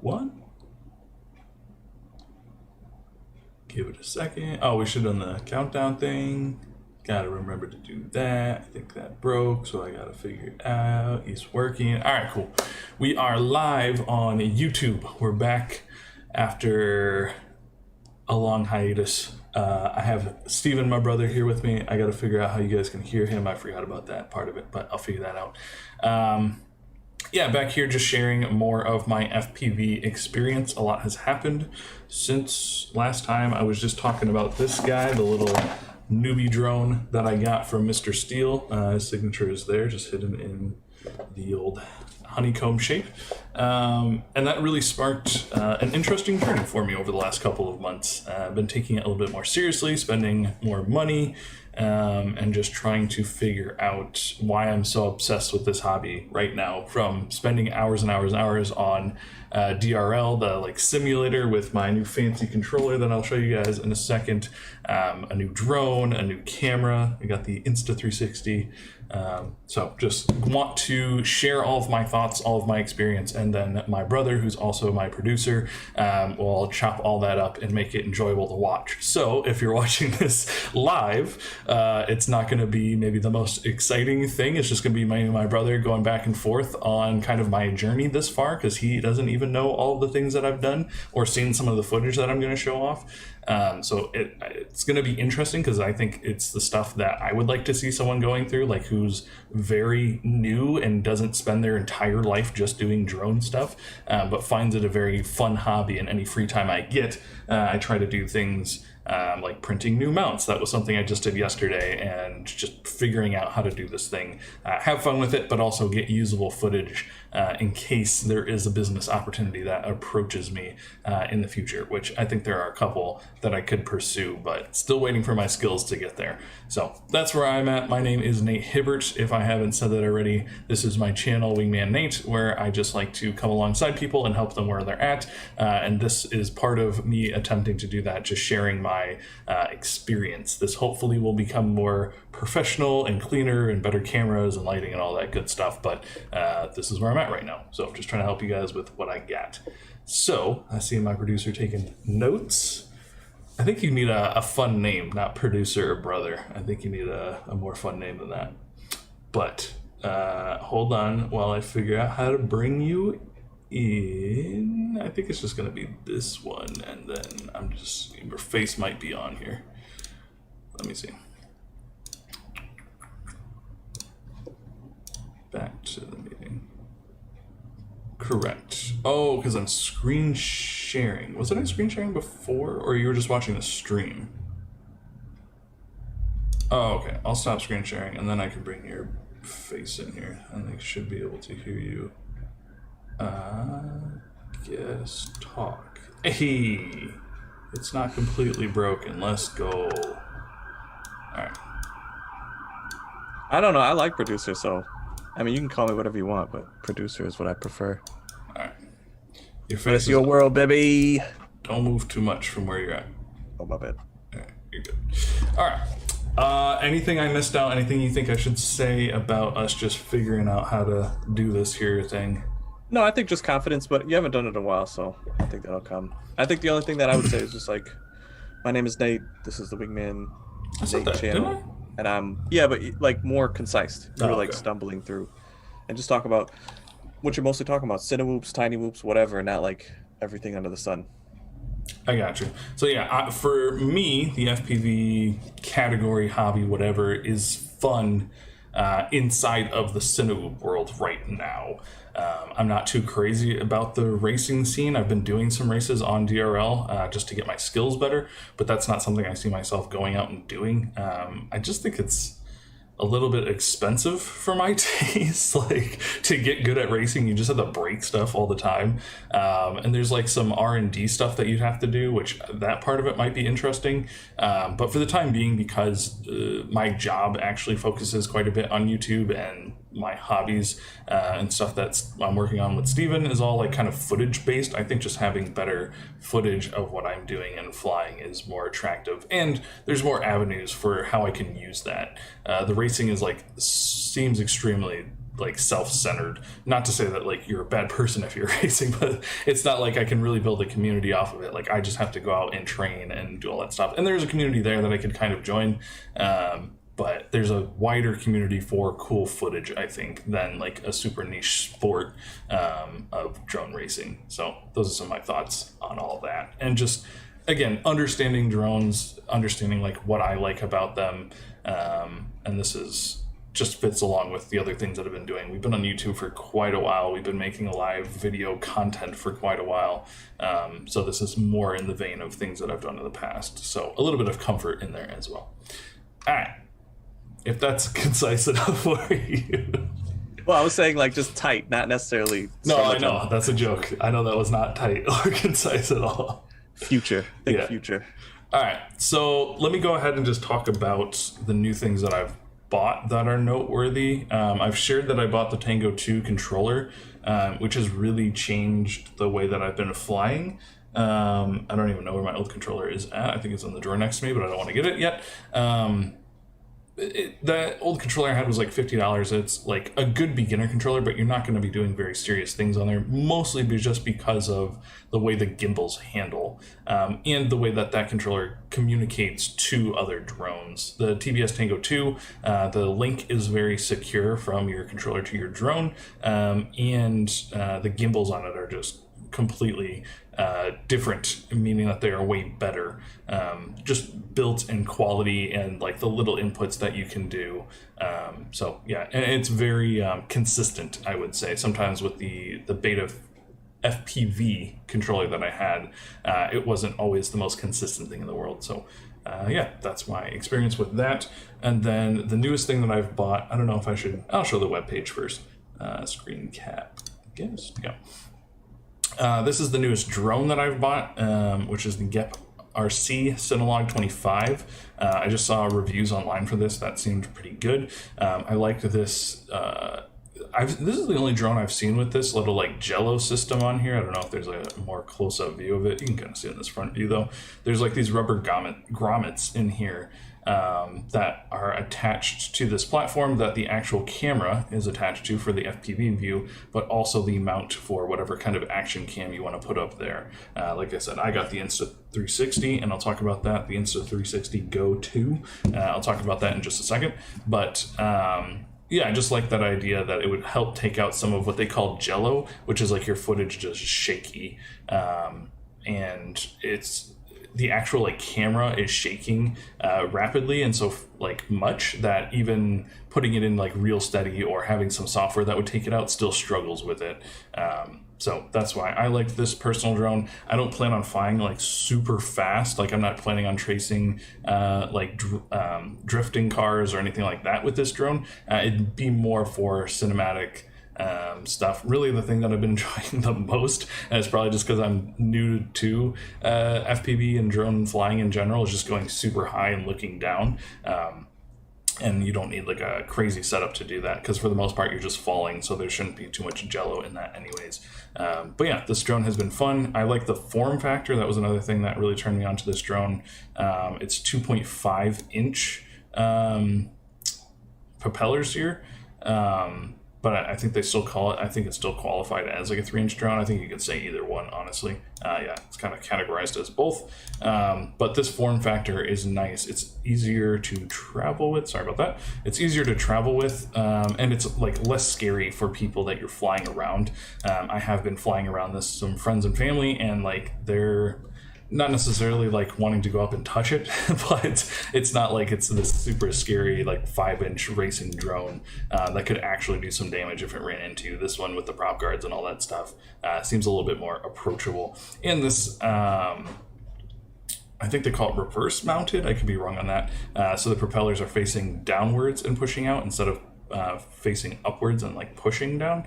1. Give it a second. Oh, we should have done the countdown thing. Gotta remember to do that. I think that broke, so I gotta figure it out. It's working. All right, cool. We are live on YouTube. We're back after a long hiatus. I have Steven, my brother, here with me. I gotta figure out how you guys can hear him. I forgot about that part of it, but I'll figure that out. Yeah, back here just sharing more of my FPV experience. A lot has happened since last time. I was just talking about this guy, the little Noob drone that I got from Mr. Steele. His signature is there, just hidden in the old honeycomb shape. And that really sparked an interesting journey for me over the last couple of months. I've been taking it a little bit more seriously, spending more money, and just trying to figure out why I'm so obsessed with this hobby right now, from spending hours and hours and hours on DRL, the like simulator with my new fancy controller that I'll show you guys in a second, a new drone, a new camera. I got the Insta360. So just want to share all of my thoughts, all of my experience, and then my brother, who's also my producer, will chop all that up and make it enjoyable to watch. So if you're watching this live, it's not going to be maybe the most exciting thing. It's just going to be my brother going back and forth on kind of my journey this far, because he doesn't even know all of the things that I've done or seen some of the footage that I'm going to show off. So it's going to be interesting, because I think it's the stuff that I would like to see someone going through, like who's very new and doesn't spend their entire life just doing drone stuff, but finds it a very fun hobby. And any free time I get, I try to do things like printing new mounts. That was something I just did yesterday, and just figuring out how to do this thing, have fun with it, but also get usable footage in case there is a business opportunity that approaches me in the future, which I think there are a couple that I could pursue, but still waiting for my skills to get there. So that's where I'm at. My name is Nate Hibbert. If I haven't said that already, this is my channel, Wingman Nate, where I just like to come alongside people and help them where they're at. And this is part of me attempting to do that, just sharing my experience. This hopefully will become more professional and cleaner and better cameras and lighting and all that good stuff. But this is where I'm at right now. So I'm just trying to help you guys with what I got. So I see my producer taking notes. I think you need a fun name, not producer or brother. I think you need a more fun name than that. But hold on while I figure out how to bring you in. I think it's just going to be this one, and then your face might be on here. Let me see. Back to the meeting. Correct. Oh, because I'm screen sharing. Wasn't I screen sharing before, or you were just watching the stream? Oh, okay. I'll stop screen sharing, and then I can bring your face in here, and they should be able to hear you. Guess talk. Hey, it's not completely broken. Let's go. All right. I don't know. I like producer, so I mean, you can call me whatever you want, but producer is what I prefer. All right. Your face is your world, baby. Don't move too much from where you're at. Oh, my bad. All right, you're good. All right. Anything I missed out? Anything you think I should say about us just figuring out how to do this here thing? No, I think just confidence, but you haven't done it in a while, so I think that'll come. I think the only thing that I would say is just like, my name is Nate. This is the Wingman Nate channel. And I'm, yeah, but like more concise. You were like stumbling through. And just talk about what you're mostly talking about. Cinewhoops, tiny whoops, whatever, not like everything under the sun. I got you. So yeah, for me, the FPV category, hobby, whatever, is fun inside of the Cinewhoop world right now. I'm not too crazy about the racing scene. I've been doing some races on DRL just to get my skills better, but that's not something I see myself going out and doing. I just think it's a little bit expensive for my taste. Like, to get good at racing, you just have to break stuff all the time. And there's like some R&D stuff that you'd have to do, which that part of it might be interesting. But for the time being, because my job actually focuses quite a bit on YouTube, and my hobbies and stuff that I'm working on with Steven is all like kind of footage based. I think just having better footage of what I'm doing and flying is more attractive, and there's more avenues for how I can use that. The racing is like seems extremely like self-centered. Not to say that like you're a bad person if you're racing, but it's not like I can really build a community off of it. Like I just have to go out and train and do all that stuff. And there's a community there that I could kind of join. But there's a wider community for cool footage, I think, than like a super niche sport of drone racing. So those are some of my thoughts on all that. And just, again, understanding drones, understanding like what I like about them. And this is just fits along with the other things that I've been doing. We've been on YouTube for quite a while. We've been making live video content for quite a while. So this is more in the vein of things that I've done in the past. So a little bit of comfort in there as well. All right. If that's concise enough for you. Well, I was saying like just tight, not necessarily. No, I know. That's a joke. I know that was not tight or concise at all. Future. Think future. All right. So let me go ahead and just talk about the new things that I've bought that are noteworthy. I've shared that I bought the Tango 2 controller, which has really changed the way that I've been flying. I don't even know where my old controller is at. I think it's in the drawer next to me, but I don't want to get it yet. The old controller I had was like $50. It's like a good beginner controller, but you're not going to be doing very serious things on there, mostly just because of the way the gimbals handle and the way that that controller communicates to other drones. The TBS Tango 2, the link is very secure from your controller to your drone, and the gimbals on it are just completely different, meaning that they are way better, just built in quality and like the little inputs that you can do. So yeah, and it's very consistent, I would say. Sometimes with the beta FPV controller that I had, it wasn't always the most consistent thing in the world. So yeah, that's my experience with that. And then the newest thing that I've bought, I don't know if I should, I'll show the webpage first. Screen cap, I guess. Yeah. This is the newest drone that I've bought, which is the Geprc CineLog 25. I just saw reviews online for this that seemed pretty good. I liked this. This is the only drone I've seen with this little like jello system on here. I don't know if there's a more close-up view of it. You can kind of see it in this front view though. There's like these rubber grommets in here that are attached to this platform that the actual camera is attached to for the FPV view, but also the mount for whatever kind of action cam you want to put up there. Like I said, I got the Insta360, and I'll talk about that, the Insta360 Go 2. I'll talk about that in just a second. But yeah, I just like that idea that it would help take out some of what they call jello, which is like your footage just shaky. And it's the actual like camera is shaking rapidly, and so like much that even putting it in like real steady or having some software that would take it out still struggles with it. So that's why I like this personal drone. I don't plan on flying like super fast. Like I'm not planning on tracing like drifting cars or anything like that with this drone. It'd be more for cinematic stuff. Really the thing that I've been enjoying the most, and it's probably just because I'm new to FPV and drone flying in general, is just going super high and looking down. And you don't need like a crazy setup to do that, because for the most part you're just falling, so there shouldn't be too much jello in that anyways. But yeah, this drone has been fun. I like the form factor. That was another thing that really turned me on to this drone. It's 2.5 inch propellers here. But I think they still call it, I think it's still qualified as like a 3-inch drone. I think you could say either one, honestly. Yeah, it's kind of categorized as both. But this form factor is nice. It's easier to travel with. Sorry about that. It's easier to travel with, and it's like less scary for people that you're flying around. I have been flying around this some friends and family, and like they're not necessarily like wanting to go up and touch it, but it's not like it's this super scary like 5-inch racing drone that could actually do some damage if it ran into you. This one with the prop guards and all that stuff seems a little bit more approachable. And this, I think they call it reverse mounted. I could be wrong on that. So the propellers are facing downwards and pushing out instead of facing upwards and like pushing down.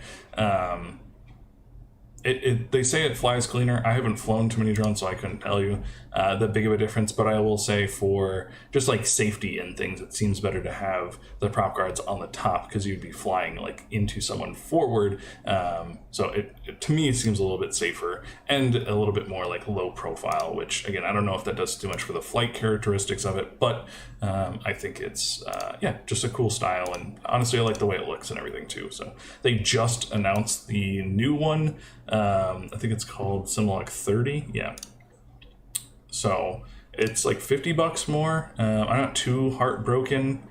They say it flies cleaner. I haven't flown too many drones, so I couldn't tell you that big of a difference. But I will say, for just like safety and things, it seems better to have the prop guards on the top, because you'd be flying like into someone forward. So it to me, it seems a little bit safer and a little bit more like low profile. Which again, I don't know if that does too much for the flight characteristics of it, but I think it's just a cool style, and honestly, I like the way it looks and everything too. So they just announced the new one. I think it's called CineLog 30. Yeah. So it's like $50 more. I'm not too heartbroken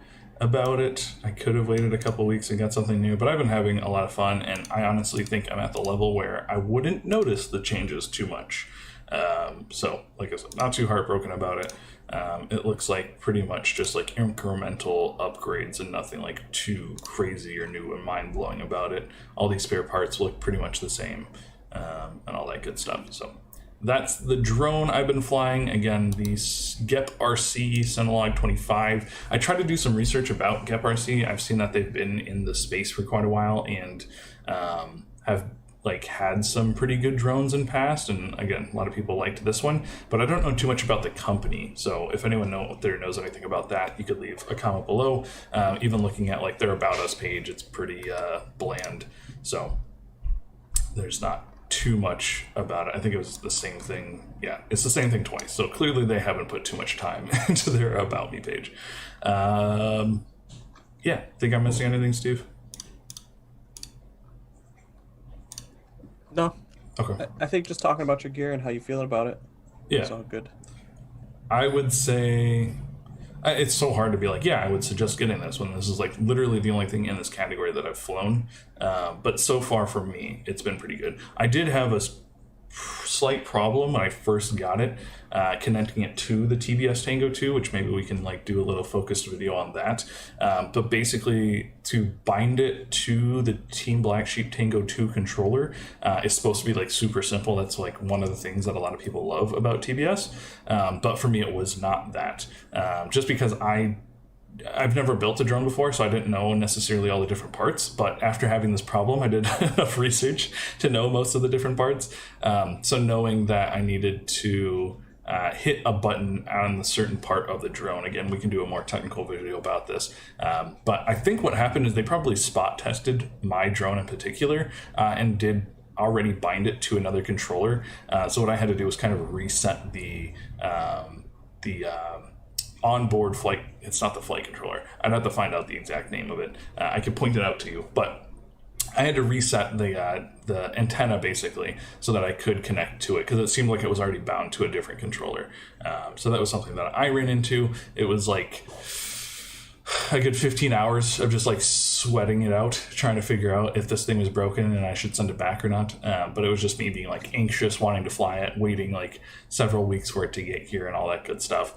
about it. I could have waited a couple weeks and got something new, but I've been having a lot of fun, and I honestly think I'm at the level where I wouldn't notice the changes too much. So like I said, not too heartbroken about it. It looks like pretty much just like incremental upgrades and nothing like too crazy or new and mind-blowing about it. All these spare parts look pretty much the same, and all that good stuff. So that's the drone I've been flying. Again, the Geprc CineLog 25. I tried to do some research about Geprc. I've seen that they've been in the space for quite a while, and have like had some pretty good drones in past, and again, a lot of people liked this one, but I don't know too much about the company. So if anyone knows anything about that, you could leave a comment below. Even looking at like their About Us page, it's pretty bland, so there's not too much about it. I think it was the same thing. Yeah, it's the same thing twice, so clearly they haven't put too much time into their About Me page. Think I'm missing anything, Steve? No. Okay. I think just talking about your gear and how you feeling about it. Yeah. It's all good. I would say it's so hard to be like, yeah, I would suggest getting this one. This is like literally the only thing in this category that I've flown. But so far for me, it's been pretty good. I did have a slight problem when I first got it, connecting it to the TBS Tango 2, which maybe we can like do a little focused video on that. But basically, to bind it to the Team Black Sheep Tango 2 controller is supposed to be like super simple. That's like one of the things that a lot of people love about TBS. But for me, it was not that. Just because I've never built a drone before, so I didn't know necessarily all the different parts, but after having this problem, I did enough research to know most of the different parts. So knowing that I needed to hit a button on a certain part of the drone, again, we can do a more technical video about this, but I think what happened is they probably spot tested my drone in particular, and did already bind it to another controller. So what I had to do was kind of reset the onboard flight. It's not the flight controller. I'd have to find out the exact name of it. I could point it out to you, but I had to reset the antenna basically so that I could connect to it, because it seemed like it was already bound to a different controller. So that was something that I ran into. It was like a good 15 hours of just like sweating it out, trying to figure out if this thing was broken and I should send it back or not. But it was just me being like anxious, wanting to fly it, waiting like several weeks for it to get here and all that good stuff.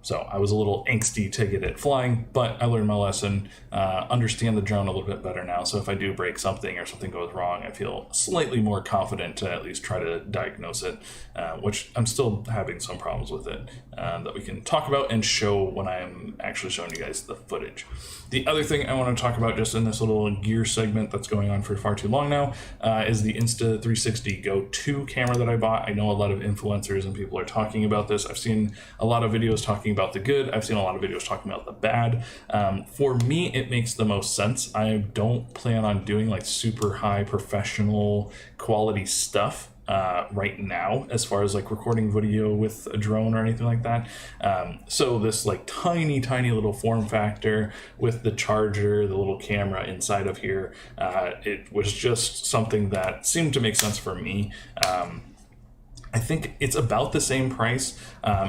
So I was a little angsty to get it flying, but I learned my lesson, understand the drone a little bit better now. So if I do break something or something goes wrong, I feel slightly more confident to at least try to diagnose it, which I'm still having some problems with it, that we can talk about and show when I'm actually showing you guys the footage. The other thing I want to talk about just in this little gear segment that's going on for far too long now, is the Insta360 Go 2 camera that I bought. I know a lot of influencers and people are talking about this. I've seen a lot of videos talking about the good. I've seen a lot of videos talking about the bad. For me, it makes the most sense. I don't plan on doing like super high professional quality stuff right now, as far as like recording video with a drone or anything like that. So this like tiny little form factor with the charger, the little camera inside of here, it was just something that seemed to make sense for me. I think it's about the same price,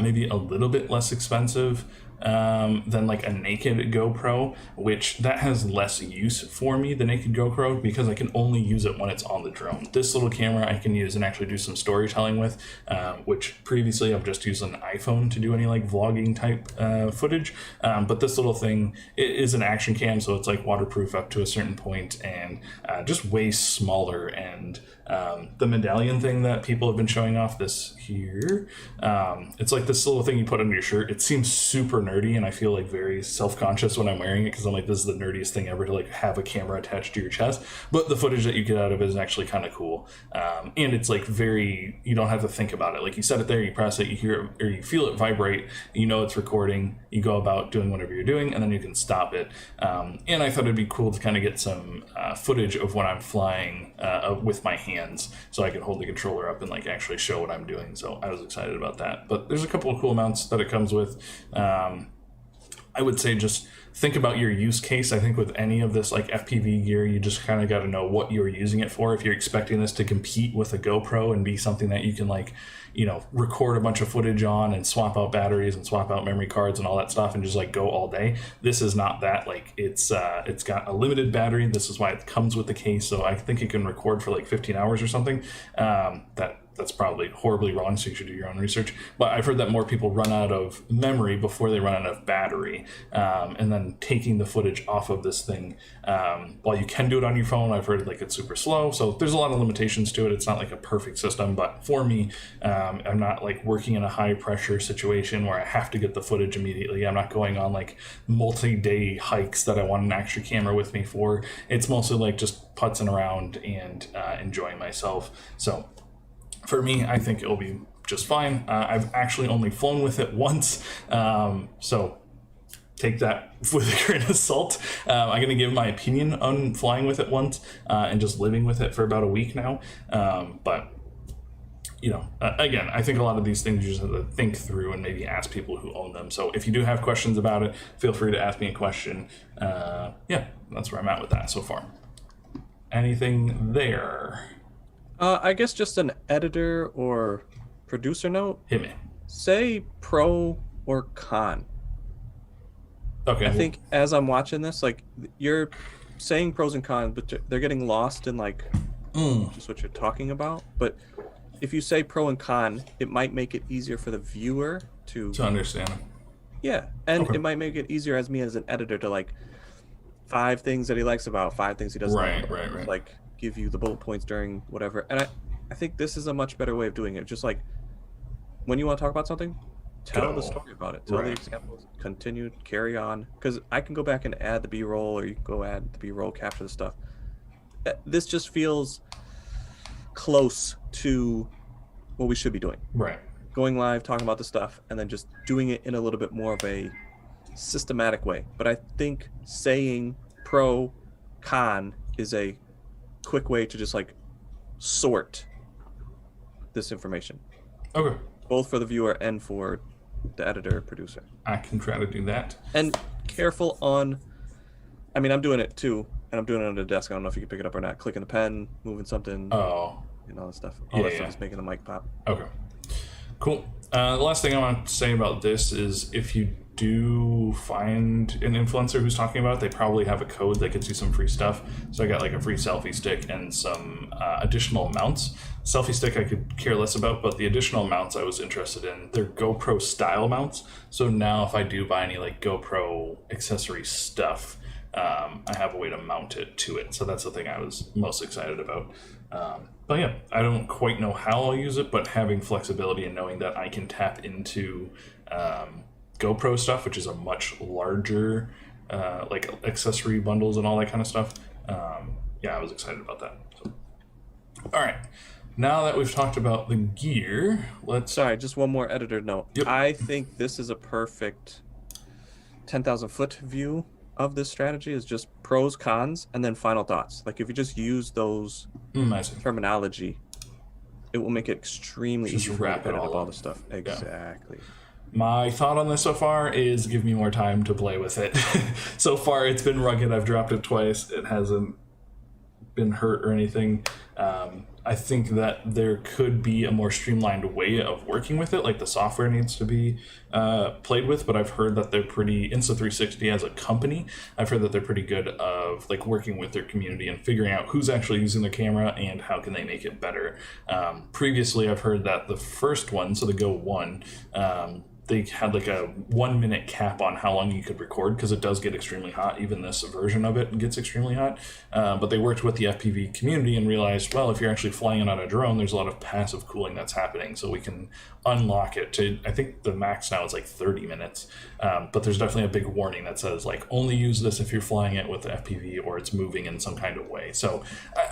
maybe a little bit less expensive than like a naked GoPro, which that has less use for me, the naked GoPro, because I can only use it when it's on the drone. This little camera I can use and actually do some storytelling with, which previously I've just used an iPhone to do any like vlogging type footage. But this little thing, it is an action cam, so it's like waterproof up to a certain point, and just way smaller. And the medallion thing that people have been showing off, this here, it's like this little thing you put under your shirt. It seems super nerdy. nerdy, and I feel like very self-conscious when I'm wearing it because I'm like, this is the nerdiest thing ever to like have a camera attached to your chest. But the footage that you get out of it is actually kind of cool, and it's like you don't have to think about it. Like you set it there, you press it, you hear it, or you feel it vibrate, you know it's recording, you go about doing whatever you're doing, and then you can stop it. And I thought it'd be cool to kind of get some footage of when I'm flying with my hands, so I can hold the controller up and like actually show what I'm doing. So I was excited about that. But there's a couple of cool mounts that it comes with. I would say just think about your use case. I think with any of this like FPV gear, you just kind of got to know what you're using it for. If you're expecting this to compete with a GoPro and be something that you can like, you know, record a bunch of footage on and swap out batteries and swap out memory cards and all that stuff and just like go all day, this is not that. Like it's got a limited battery. This is why it comes with the case. So I think it can record for like 15 hours or something. That's probably horribly wrong, so you should do your own research. But I've heard that more people run out of memory before they run out of battery. And then taking the footage off of this thing, while you can do it on your phone, I've heard like it's super slow. So there's a lot of limitations to it. It's not like a perfect system, but for me, I'm not like working in a high pressure situation where I have to get the footage immediately. I'm not going on like multi-day hikes that I want an extra camera with me for. It's mostly like just putzing around and enjoying myself. So for me, I think it'll be just fine. I've actually only flown with it once, so take that with a grain of salt. I'm going to give my opinion on flying with it once and just living with it for about a week now. But, you know, again, I think a lot of these things you just have to think through and maybe ask people who own them. So if you do have questions about it, feel free to ask me a question. Yeah, that's where I'm at with that so far. Anything there? I guess just an editor or producer note. Hit me. Say pro or con. Okay. I think as I'm watching this, like you're saying pros and cons, but they're getting lost in like just what you're talking about. But if you say pro and con, it might make it easier for the viewer to understand. Yeah, and it might make it easier as me as an editor to like 5 things that he likes about, 5 things he doesn't like. Right. Like give you the bullet points during whatever. And I think this is a much better way of doing it. Just like when you want to talk about something, tell the story about it. Tell the examples, continue, carry on. Because I can go back and add the B-roll, or you can go add the B-roll, capture the stuff. This just feels close to what we should be doing. Right. Going live, talking about the stuff, and then just doing it in a little bit more of a systematic way. But I think saying pro, con is a quick way to just like sort this information. Okay. Both for the viewer and for the editor producer. I can try to do that. And careful on, I mean, I'm doing it too, and I'm doing it on the desk. I don't know if you can pick it up or not. Clicking the pen, moving something. Oh. And all that stuff. All that stuff is making the mic pop. Okay. Cool. The last thing I want to say about this is if you do find an influencer who's talking about it, they probably have a code that gets you some free stuff. So I got like a free selfie stick and some additional mounts. Selfie stick I could care less about, but the additional mounts I was interested in. They're GoPro style mounts. So now if I do buy any like GoPro accessory stuff, I have a way to mount it to it. So that's the thing I was most excited about. But yeah, I don't quite know how I'll use it, but having flexibility and knowing that I can tap into GoPro stuff, which is a much larger like accessory bundles and all that kind of stuff. Yeah, I was excited about that. So. All right, now that we've talked about the gear, let's... Sorry, just one more editor note. Yep. I think this is a perfect 10,000 foot view of this strategy is just pros, cons, and then final thoughts. Like if you just use those terminology, it will make it extremely easy to wrap it all the stuff. Exactly. Yeah. My thought on this so far is give me more time to play with it. So far, it's been rugged. I've dropped it twice. It hasn't been hurt or anything. I think that there could be a more streamlined way of working with it. Like the software needs to be played with, but I've heard that they're pretty, Insta360 as a company, I've heard that they're pretty good of like working with their community and figuring out who's actually using their camera and how can they make it better. Previously, I've heard that the first one, so the Go 1, they had like a 1 minute cap on how long you could record, because it does get extremely hot. Even this version of it gets extremely hot. But they worked with the FPV community and realized, well, if you're actually flying it on a drone, there's a lot of passive cooling that's happening. So we can unlock it to, I think the max now is like 30 minutes. But there's definitely a big warning that says like only use this if you're flying it with FPV or it's moving in some kind of way. So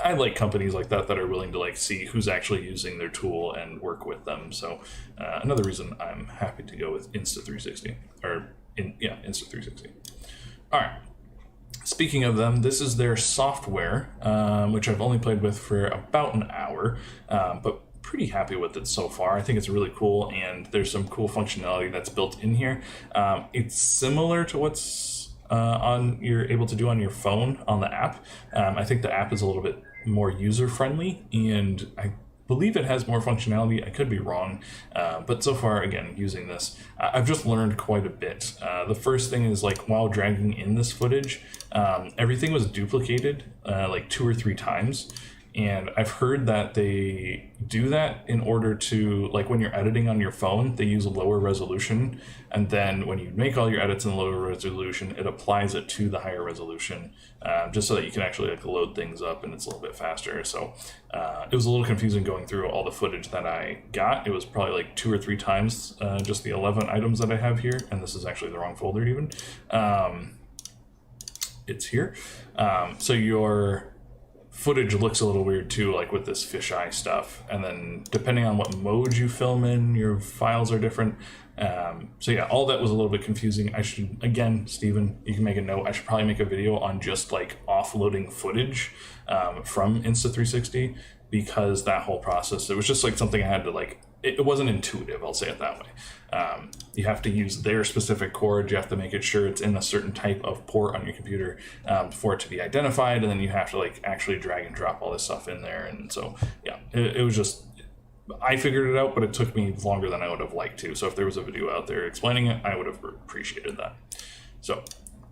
I like companies like that are willing to like see who's actually using their tool and work with them. So another reason I'm happy to go with Insta360 Insta360. All right. Speaking of them, this is their software, which I've only played with for about an hour, but pretty happy with it so far. I think it's really cool, and there's some cool functionality that's built in here. It's similar to what's you're able to do on your phone on the app. I think the app is a little bit more user-friendly, and I believe it has more functionality. I could be wrong, but so far, again, using this, I've just learned quite a bit. The first thing is like while dragging in this footage, everything was duplicated like 2 or 3 times. And I've heard that they do that in order to, like when you're editing on your phone, they use a lower resolution. And then when you make all your edits in lower resolution, it applies it to the higher resolution, just so that you can actually like load things up and it's a little bit faster. So it was a little confusing going through all the footage that I got. It was probably like 2 or 3 times just the 11 items that I have here. And this is actually the wrong folder even. It's here. So your footage looks a little weird too, like with this fisheye stuff, and then depending on what mode you film in, your files are different. So yeah, all that was a little bit confusing. I should, again, Steven, you can make a note, I should probably make a video on just like offloading footage from Insta360, because that whole process, it was just like something I had to like, it wasn't intuitive, I'll say it that way. You have to use their specific cord, you have to make it sure it's in a certain type of port on your computer for it to be identified, and then you have to like actually drag and drop all this stuff in there. And so yeah, it was just, I figured it out, but it took me longer than I would have liked to. So if there was a video out there explaining it, I would have appreciated that. So,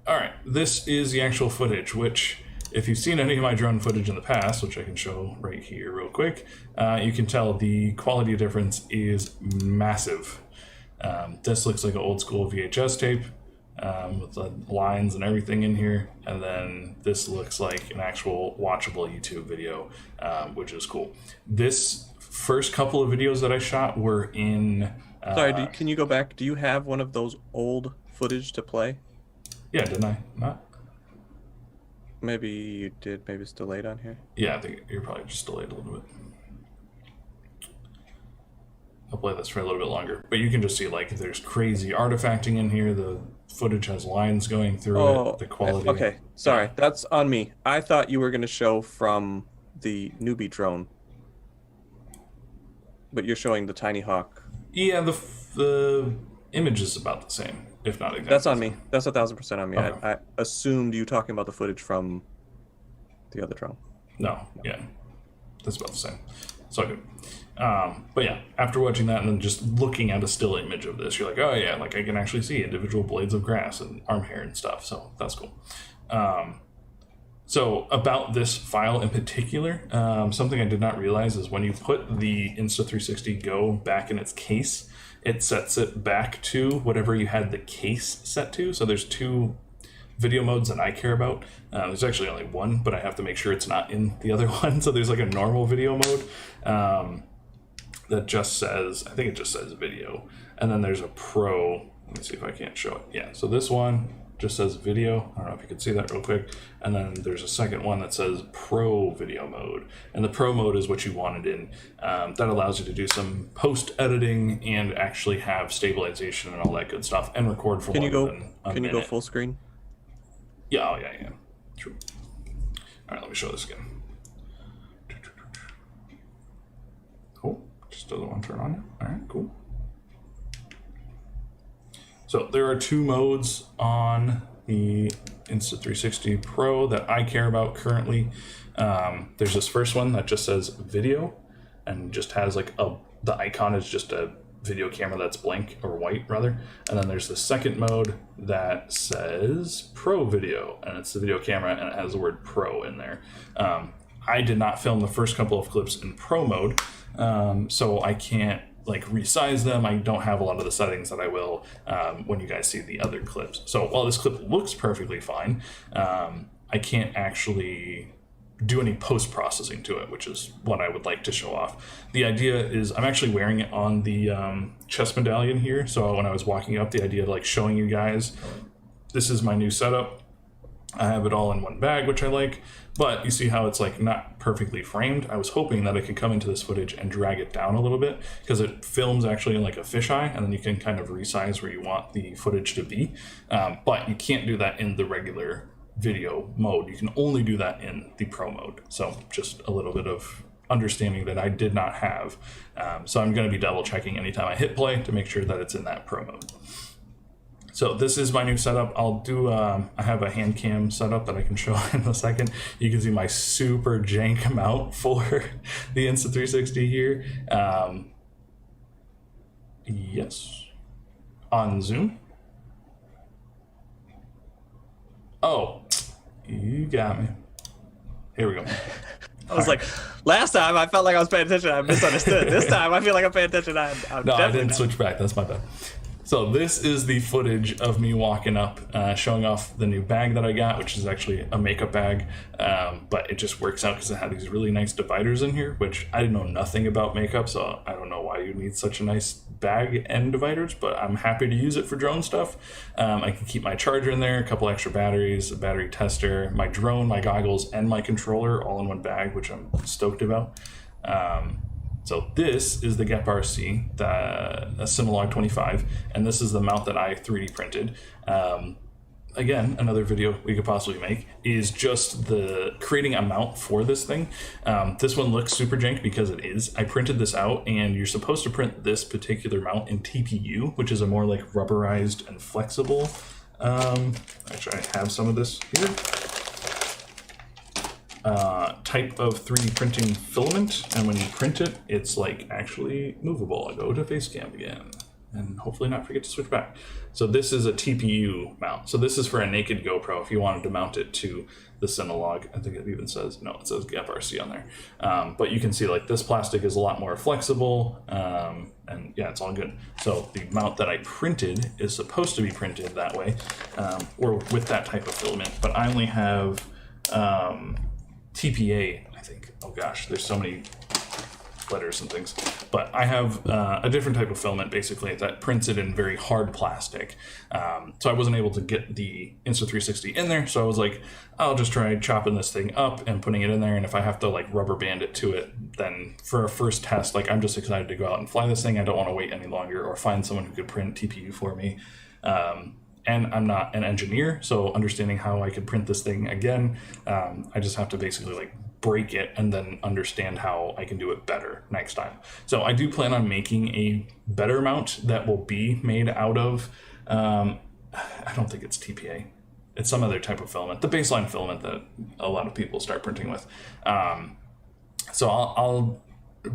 all right, this is the actual footage, which if you've seen any of my drone footage in the past, which I can show right here real quick, you can tell the quality difference is massive. This looks like an old school VHS tape with the lines and everything in here. And then this looks like an actual watchable YouTube video, which is cool. This first couple of videos that I shot were in... Sorry, can you go back? Do you have one of those old footage to play? Yeah, didn't I? Not? Maybe you did. Maybe it's delayed on here. Yeah, I think you're probably just delayed a little bit. I'll play this for a little bit longer, but you can just see like there's crazy artifacting in here. The footage has lines going through it. The quality. Okay, sorry, that's on me. I thought you were going to show from the Newbie drone, but you're showing the Tiny Hawk. Yeah, the image is about the same, if not exactly. That's on me. That's 1,000% on me. Okay. I assumed you talking about the footage from the other drone. No, yeah, that's about the same. So good. But yeah, after watching that and then just looking at a still image of this, you're like, oh yeah, like I can actually see individual blades of grass and arm hair and stuff. So that's cool. So about this file in particular, something I did not realize is when you put the Insta360 Go back in its case, it sets it back to whatever you had the case set to. So there's 2 video modes that I care about. There's actually only one, but I have to make sure it's not in the other one. So there's like a normal video mode that just says, I think it just says video. And then there's a pro, let me see if I can't show it. Yeah, so this one just says video. I don't know if you can see that real quick. And then there's a second one that says pro video mode. And the pro mode is what you wanted in. That allows you to do some post editing and actually have stabilization and all that good stuff and record for longer than a minute. Can you go full screen? Yeah, oh yeah, true. All right, let me show this again. Cool, just doesn't want to turn on. All right, cool. So there are 2 modes on the Insta360 Pro that I care about currently. There's this first one that just says video and just has like the icon is just a video camera that's blank or white rather. And then there's the second mode that says Pro Video, and it's the video camera and it has the word Pro in there. I did not film the first couple of clips in Pro mode, so I can't like resize them. I don't have a lot of the settings that I will when you guys see the other clips. So while this clip looks perfectly fine, I can't actually do any post-processing to it, which is what I would like to show off. The idea is I'm actually wearing it on the chest medallion here. So when I was walking up, the idea of like showing you guys, this is my new setup. I have it all in one bag, which I like, but you see how it's like not perfectly framed. I was hoping that I could come into this footage and drag it down a little bit because it films actually in like a fisheye, and then you can kind of resize where you want the footage to be. But you can't do that in the regular video mode. You can only do that in the pro mode. So just a little bit of understanding that I did not have. So I'm going to be double checking anytime I hit play to make sure that it's in that pro mode. So this is my new setup. I'll do, I have a hand cam setup that I can show in a second. You can see my super jank mount for the Insta360 here. Yes. On Zoom. Oh, you got me. Here we go. I was like, last time I felt like I was paying attention. I misunderstood. This time I feel like I'm paying attention. No, I didn't switch back. That's my bad. So this is the footage of me walking up, showing off the new bag that I got, which is actually a makeup bag, but it just works out because it had these really nice dividers in here, which I know nothing about makeup, so I don't know why you need such a nice bag and dividers, but I'm happy to use it for drone stuff. I can keep my charger in there, a couple extra batteries, a battery tester, my drone, my goggles, and my controller all in one bag, which I'm stoked about. So this is the Geprc, a CineLog 25, and this is the mount that I 3D printed. Again, another video we could possibly make is just the creating a mount for this thing. This one looks super jank because it is. I printed this out, and you're supposed to print this particular mount in TPU, which is a more like rubberized and flexible. Actually, I have some of this here. Type of 3D printing filament, and when you print it, it's like actually movable. I'll go to Facecam again and hopefully not forget to switch back. So this is a TPU mount. So this is for a naked GoPro if you wanted to mount it to the CineLog. I think it even says, no, it says Geprc on there. But you can see like this plastic is a lot more flexible, and yeah, it's all good. So the mount that I printed is supposed to be printed that way, or with that type of filament, but I only have TPA, I think. Oh gosh, there's so many letters and things. But I have a different type of filament, basically, that prints it in very hard plastic. So I wasn't able to get the Insta360 in there, so I was like, I'll just try chopping this thing up and putting it in there, and if I have to like rubber band it to it, then for a first test, like I'm just excited to go out and fly this thing. I don't want to wait any longer or find someone who could print TPU for me. And I'm not an engineer, so understanding how I could print this thing again, I just have to basically like break it and then understand how I can do it better next time. So I do plan on making a better mount that will be made out of, I don't think it's TPA. It's some other type of filament, the baseline filament that a lot of people start printing with. So I'll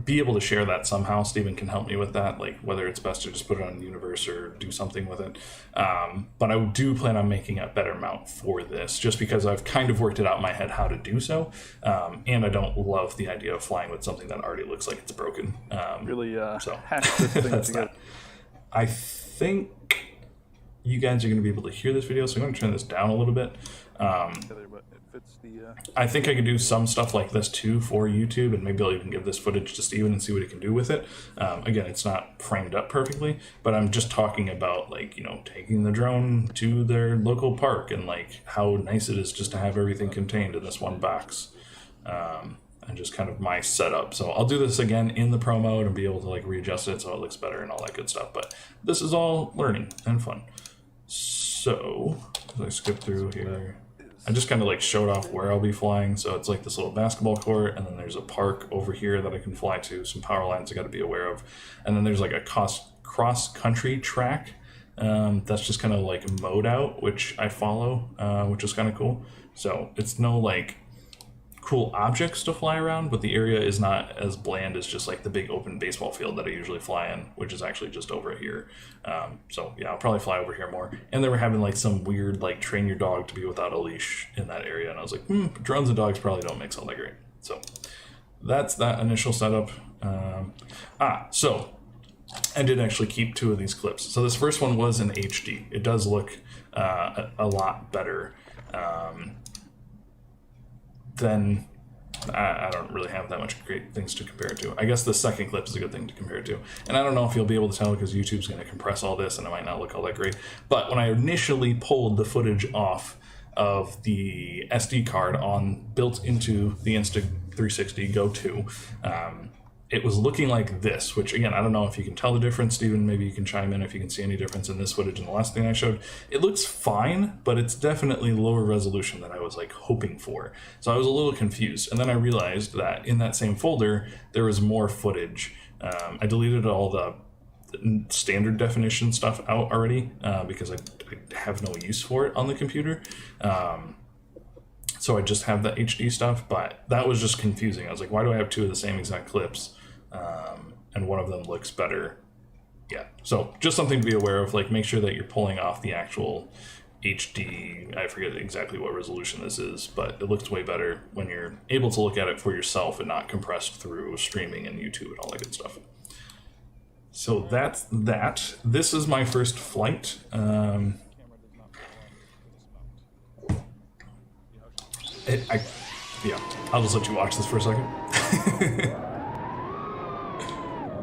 be able to share that somehow. Steven can help me with that, like whether it's best to just put it on Universe or do something with it. But I do plan on making a better mount for this, just because I've kind of worked it out in my head how to do so. And I don't love the idea of flying with something that already looks like it's broken. Really so hack this thing that's together. that. I think you guys are going to be able to hear this video, so I'm going to turn this down a little bit. But it fits the, I think I could do some stuff like this too for YouTube, and maybe I'll even give this footage to Steven and see what he can do with it. Again, it's not framed up perfectly, but I'm just talking about like, you know, taking the drone to their local park and like how nice it is just to have everything contained in this one box. And just kind of my setup. So I'll do this again in the pro mode and be able to like readjust it so it looks better and all that good stuff. But this is all learning and fun. So as I skip through here, I just kind of like showed off where I'll be flying. So it's like this little basketball court, and then there's a park over here that I can fly to, some power lines I got to be aware of. And then there's like a cross country track that's just kind of like mowed out, which I follow, which is kind of cool. So it's no like cool objects to fly around, but the area is not as bland as just like the big open baseball field that I usually fly in, which is actually just over here. So yeah, I'll probably fly over here more. And they were having like some weird like train your dog to be without a leash in that area, and I was like, drones and dogs probably don't mix all that great. So that's that initial setup. So I did actually keep 2 of these clips. So this first one was in HD. It does look a lot better than... I don't really have that much great things to compare it to. I guess the second clip is a good thing to compare it to. And I don't know if you'll be able to tell because YouTube's going to compress all this and it might not look all that great. But when I initially pulled the footage off of the SD card built into the Insta360 Go 2, it was looking like this, which again, I don't know if you can tell the difference. Steven, maybe you can chime in if you can see any difference in this footage and the last thing I showed. It looks fine, but it's definitely lower resolution than I was like hoping for. So I was a little confused. And then I realized that in that same folder, there was more footage. I deleted all the standard definition stuff out already because I have no use for it on the computer. So I just have the HD stuff, but that was just confusing. I was like, why do I have 2 of the same exact clips? And one of them looks better. Yeah, so just something to be aware of, like make sure that you're pulling off the actual HD, I forget exactly what resolution this is, but it looks way better when you're able to look at it for yourself and not compressed through streaming and YouTube and all that good stuff. So that's that. This is my first flight. Yeah, I'll just let you watch this for a second.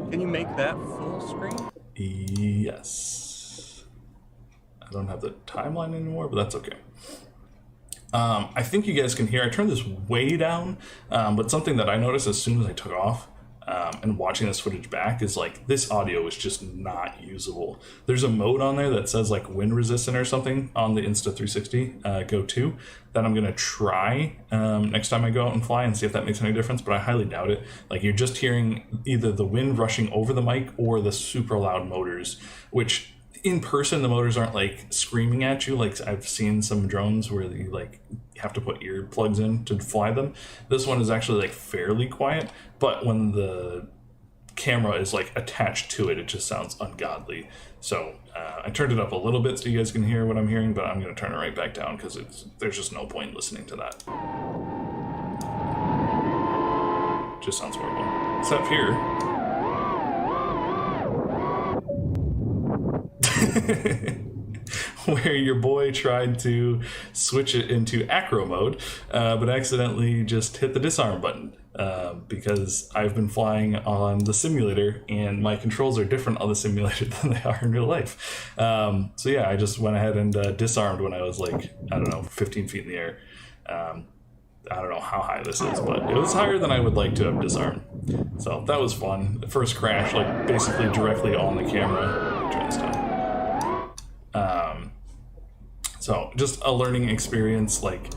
Can you make that full screen? Yes. I don't have the timeline anymore, but that's okay. I think you guys can hear, I turned this way down, but something that I noticed as soon as I took off and watching this footage back is like this audio is just not usable. There's a mode on there that says like wind resistant or something on the Insta360 Go 2 that I'm gonna try next time I go out and fly and see if that makes any difference, but I highly doubt it. Like you're just hearing either the wind rushing over the mic or the super loud motors, which in person the motors aren't like screaming at you like I've seen some drones where you like have to put earplugs in to fly them. This one is actually like fairly quiet, but when the camera is like attached to it, it just sounds ungodly. So I turned it up a little bit so you guys can hear what I'm hearing, but I'm going to turn it right back down because there's just no point listening to that. Just sounds horrible. Except here. Where your boy tried to switch it into acro mode, but accidentally just hit the disarm button because I've been flying on the simulator and my controls are different on the simulator than they are in real life. So yeah, I just went ahead and disarmed when I was like, I don't know, 15 feet in the air. I don't know how high this is, but it was higher than I would like to have disarmed. So that was fun. The first crash, like basically directly on the camera. Try this time. So just a learning experience. Like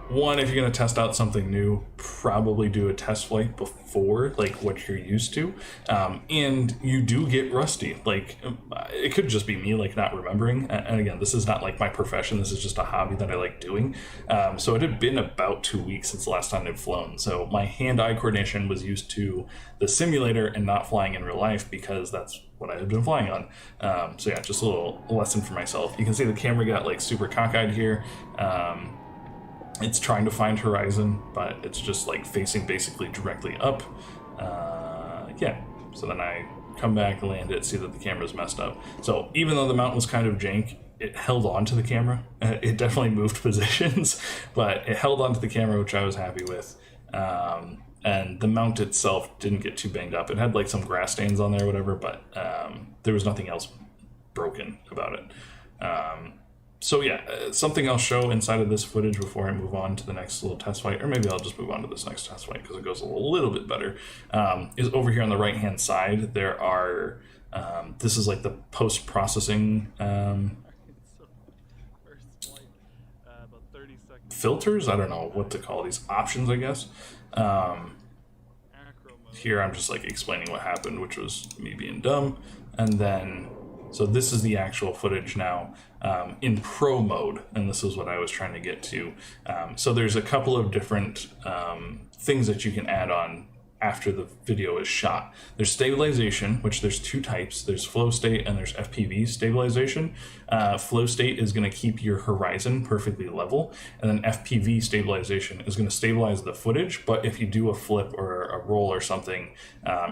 one, if you're going to test out something new, probably do a test flight before like what you're used to. And you do get rusty. Like it could just be me like not remembering. And again, this is not like my profession. This is just a hobby that I like doing. So it had been about 2 weeks since the last time I'd flown. So my hand-eye coordination was used to the simulator and not flying in real life because that's what I had been flying on. So yeah, just a little lesson for myself. You can see the camera got like super cockeyed here. It's trying to find horizon, but it's just like facing basically directly up. Yeah, so then I come back, land it, see that the camera's messed up. So even though the mount was kind of jank, it held on to the camera. It definitely moved positions, but it held on to the camera, which I was happy with. And the mount itself didn't get too banged up. It had like some grass stains on there or whatever, but there was nothing else broken about it. So yeah, something I'll show inside of this footage before I move on to the next little test flight, or maybe I'll just move on to this next test flight because it goes a little bit better, is over here on the right-hand side. There are, this is like the post-processing filters. I don't know what to call these, options, I guess. Here I'm just like explaining what happened, which was me being dumb. And then, so this is the actual footage now in pro mode, and this is what I was trying to get to. So there's a couple of different things that you can add on after the video is shot. There's stabilization, which there's two types. There's flow state and there's FPV stabilization. Flow state is going to keep your horizon perfectly level, and then FPV stabilization is going to stabilize the footage, but if you do a flip or a roll or something,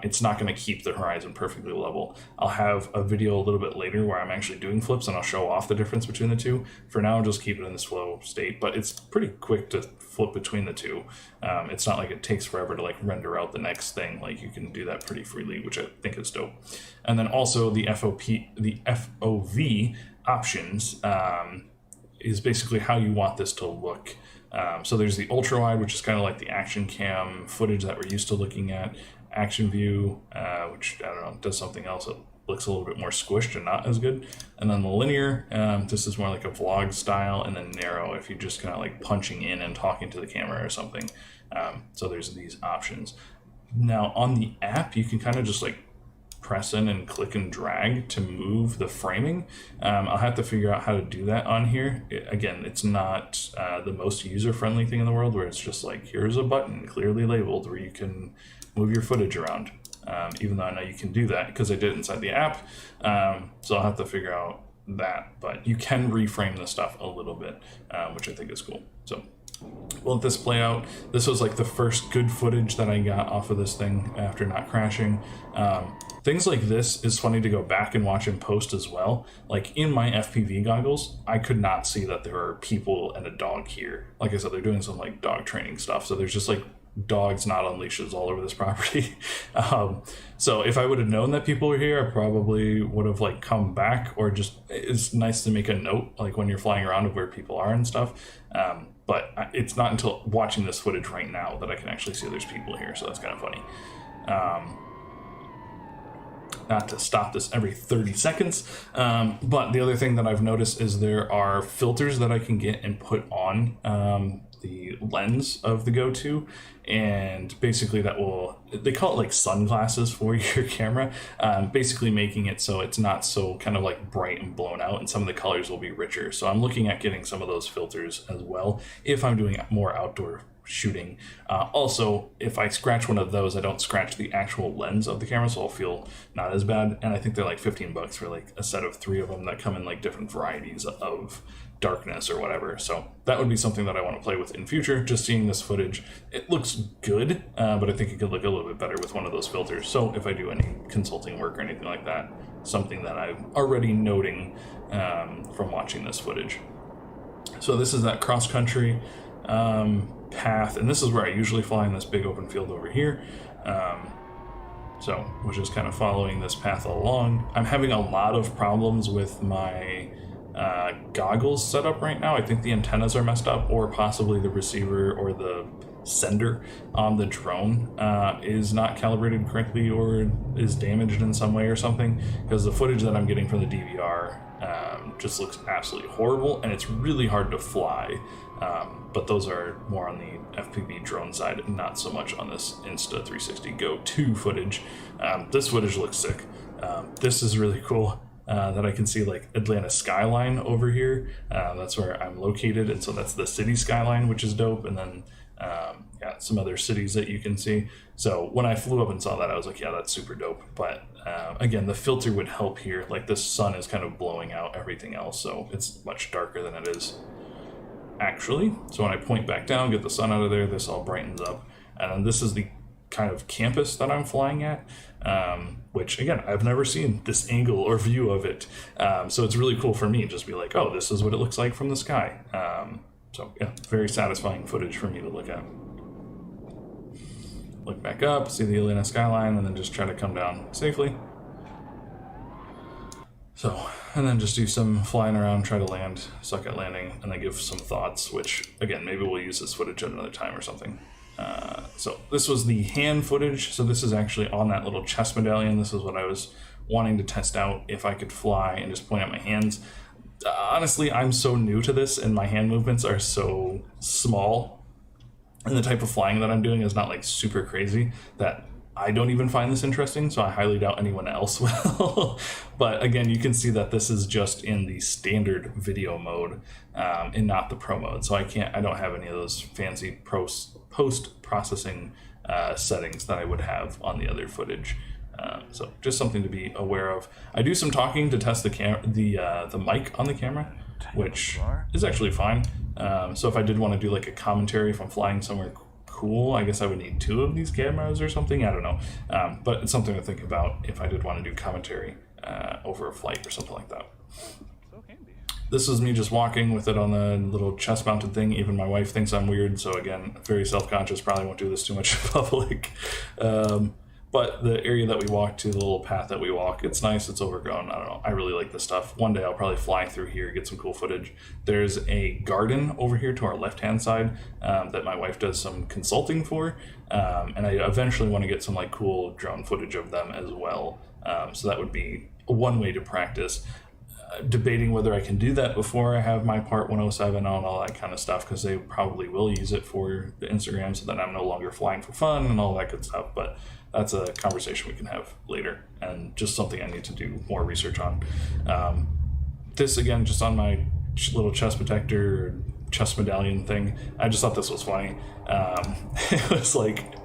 it's not going to keep the horizon perfectly level. I'll have a video a little bit later where I'm actually doing flips and I'll show off the difference between the two. For now, I'll just keep it in this flow state, but it's pretty quick to flip between the two. It's not like it takes forever to like render out the next thing. Like you can do that pretty freely, which I think is dope. And then also the FOV options is basically how you want this to look. So there's the ultra wide, which is kind of like the action cam footage that we're used to looking at. Action view, which I don't know, does something else. It looks a little bit more squished and not as good. And then the linear, this is more like a vlog style, and then narrow if you're just kind of like punching in and talking to the camera or something. So there's these options. Now on the app, you can kind of just like press in and click and drag to move the framing. I'll have to figure out how to do that on here. Again, it's not the most user-friendly thing in the world, where it's just like, here's a button clearly labeled where you can move your footage around. Even though I know you can do that because I did it inside the app. So I'll have to figure out that, but you can reframe the stuff a little bit, which I think is cool. So we'll let this play out. This was like the first good footage that I got off of this thing after not crashing. Things like this is funny to go back and watch in post as well. Like in my FPV goggles, I could not see that there are people and a dog here. Like I said, they're doing some like dog training stuff. So there's just like dogs not on leashes all over this property. So if I would have known that people were here, I probably would have like come back, or just, it's nice to make a note like when you're flying around of where people are and stuff. But it's not until watching this footage right now that I can actually see there's people here. So that's kind of funny. Not to stop this every 30 seconds. But the other thing that I've noticed is there are filters that I can get and put on the lens of the Go 2, and basically that will, they call it like sunglasses for your camera, basically making it so it's not so kind of like bright and blown out, and some of the colors will be richer. So I'm looking at getting some of those filters as well if I'm doing more outdoor shooting. Also, if I scratch one of those, I don't scratch the actual lens of the camera, so I'll feel not as bad. And I think they're like $15 for like a set of 3 of them that come in like different varieties of darkness or whatever. So that would be something that I want to play with in future. Just seeing this footage, it looks good, but I think it could look a little bit better with one of those filters. So if I do any consulting work or anything like that, something that I'm already noting from watching this footage. So this is that cross country path, and this is where I usually fly in this big open field over here. So we're just kind of following this path along. I'm having a lot of problems with my goggles set up right now. I think the antennas are messed up, or possibly the receiver or the sender on the drone is not calibrated correctly, or is damaged in some way or something, because the footage that I'm getting from the DVR just looks absolutely horrible, and it's really hard to fly. But those are more on the FPV drone side, and not so much on this Insta360 Go 2 footage. This footage looks sick. This is really cool. That I can see like Atlanta skyline over here. That's where I'm located, and so that's the city skyline, which is dope. And then yeah, some other cities that you can see. So when I flew up and saw that, I was like, yeah, that's super dope. But again, the filter would help here. Like the sun is kind of blowing out everything else, so it's much darker than it is actually. So when I point back down, get the sun out of there, this all brightens up. And then this is the kind of campus that I'm flying at, which again, I've never seen this angle or view of it. So it's really cool for me to just be like, oh, this is what it looks like from the sky. So yeah, very satisfying footage for me to look at. Look back up, see the Atlanta skyline, and then just try to come down safely. So, and then just do some flying around, try to land, suck at landing, and then give some thoughts, which again, maybe we'll use this footage at another time or something. So this was the hand footage. So this is actually on that little chest medallion. This is what I was wanting to test out, if I could fly and just point out my hands. Honestly, I'm so new to this, and my hand movements are so small, and the type of flying that I'm doing is not like super crazy, that I don't even find this interesting, so I highly doubt anyone else will. But again, you can see that this is just in the standard video mode, and not the pro mode. So I don't have any of those fancy post-processing settings that I would have on the other footage. So just something to be aware of. I do some talking to test the mic on the camera, which is actually fine. So if I did want to do like a commentary, if I'm flying somewhere cool, I guess I would need 2 of these cameras or something. I don't know. But it's something to think about if I did want to do commentary over a flight or something like that. This is me just walking with it on the little chest mounted thing. Even my wife thinks I'm weird. So again, very self-conscious, probably won't do this too much in public. But the area that we walk to, the little path that we walk, it's nice, it's overgrown. I don't know, I really like this stuff. One day I'll probably fly through here, get some cool footage. There's a garden over here to our left-hand side that my wife does some consulting for. And I eventually want to get some like cool drone footage of them as well. So that would be one way to practice. Debating whether I can do that before I have my Part 107 on, all that kind of stuff, because they probably will use it for the Instagram so that I'm no longer flying for fun and all that good stuff. But that's a conversation we can have later, and just something I need to do more research on. This, again, just on my little chest protector, chest medallion thing, I just thought this was funny. It was like,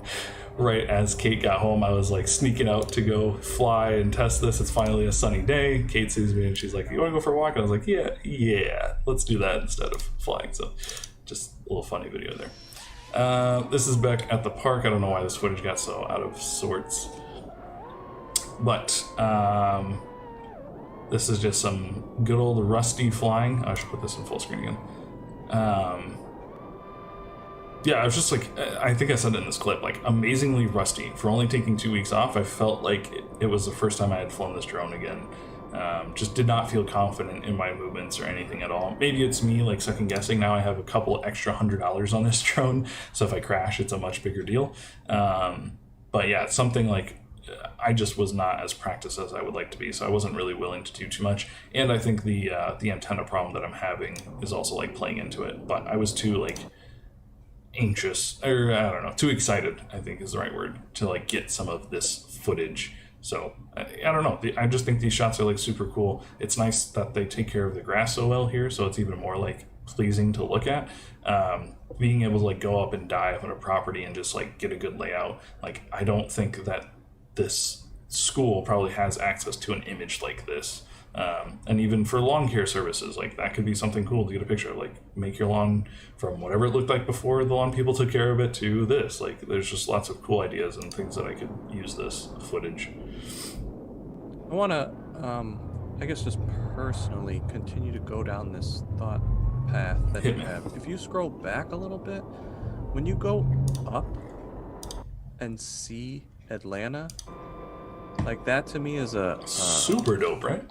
right as Kate got home, I was like sneaking out to go fly and test this. It's finally a sunny day. Kate sees me and she's like, "You want to go for a walk?" And I was like, yeah, let's do that instead of flying. So just a little funny video there. This is back at the park. I don't know why this footage got so out of sorts, but this is just some good old rusty flying. I should put this in full screen again. Yeah, I was just like, I think I said it in this clip, like amazingly rusty. For only taking 2 weeks off, I felt like it was the first time I had flown this drone again. Just did not feel confident in my movements or anything at all. Maybe it's me like second guessing. Now I have a couple extra $100 on this drone, so if I crash, it's a much bigger deal. But yeah, it's something like I just was not as practiced as I would like to be, so I wasn't really willing to do too much. And I think the antenna problem that I'm having is also like playing into it. But I was too like anxious, or I don't know, too excited, I think is the right word, to like get some of this footage. So I don't know, I just think these shots are like super cool. It's nice that they take care of the grass so well here, so it's even more like pleasing to look at. Being able to like go up and dive on a property and just like get a good layout, like I don't think that this school probably has access to an image like this. And even for lawn care services, like that could be something cool to get a picture of, like make your lawn from whatever it looked like before the lawn people took care of it to this. Like there's just lots of cool ideas and things that I could use this footage. I want to, I guess just personally continue to go down this thought path that you have. If you scroll back a little bit, when you go up and see Atlanta, like that to me is a super dope, right?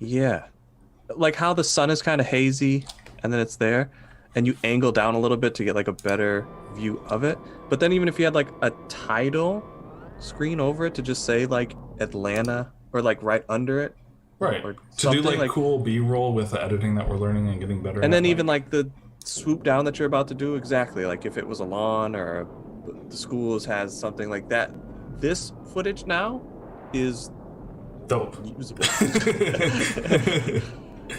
Yeah, like how the sun is kind of hazy and then it's there and you angle down a little bit to get like a better view of it. But then even if you had like a title screen over it to just say like Atlanta or like right under it, right, to do like cool B-roll with the editing that we're learning and getting better and then at, even like the swoop down that you're about to do, exactly like if it was a lawn or the schools has something like that. This footage now is dope. Usable.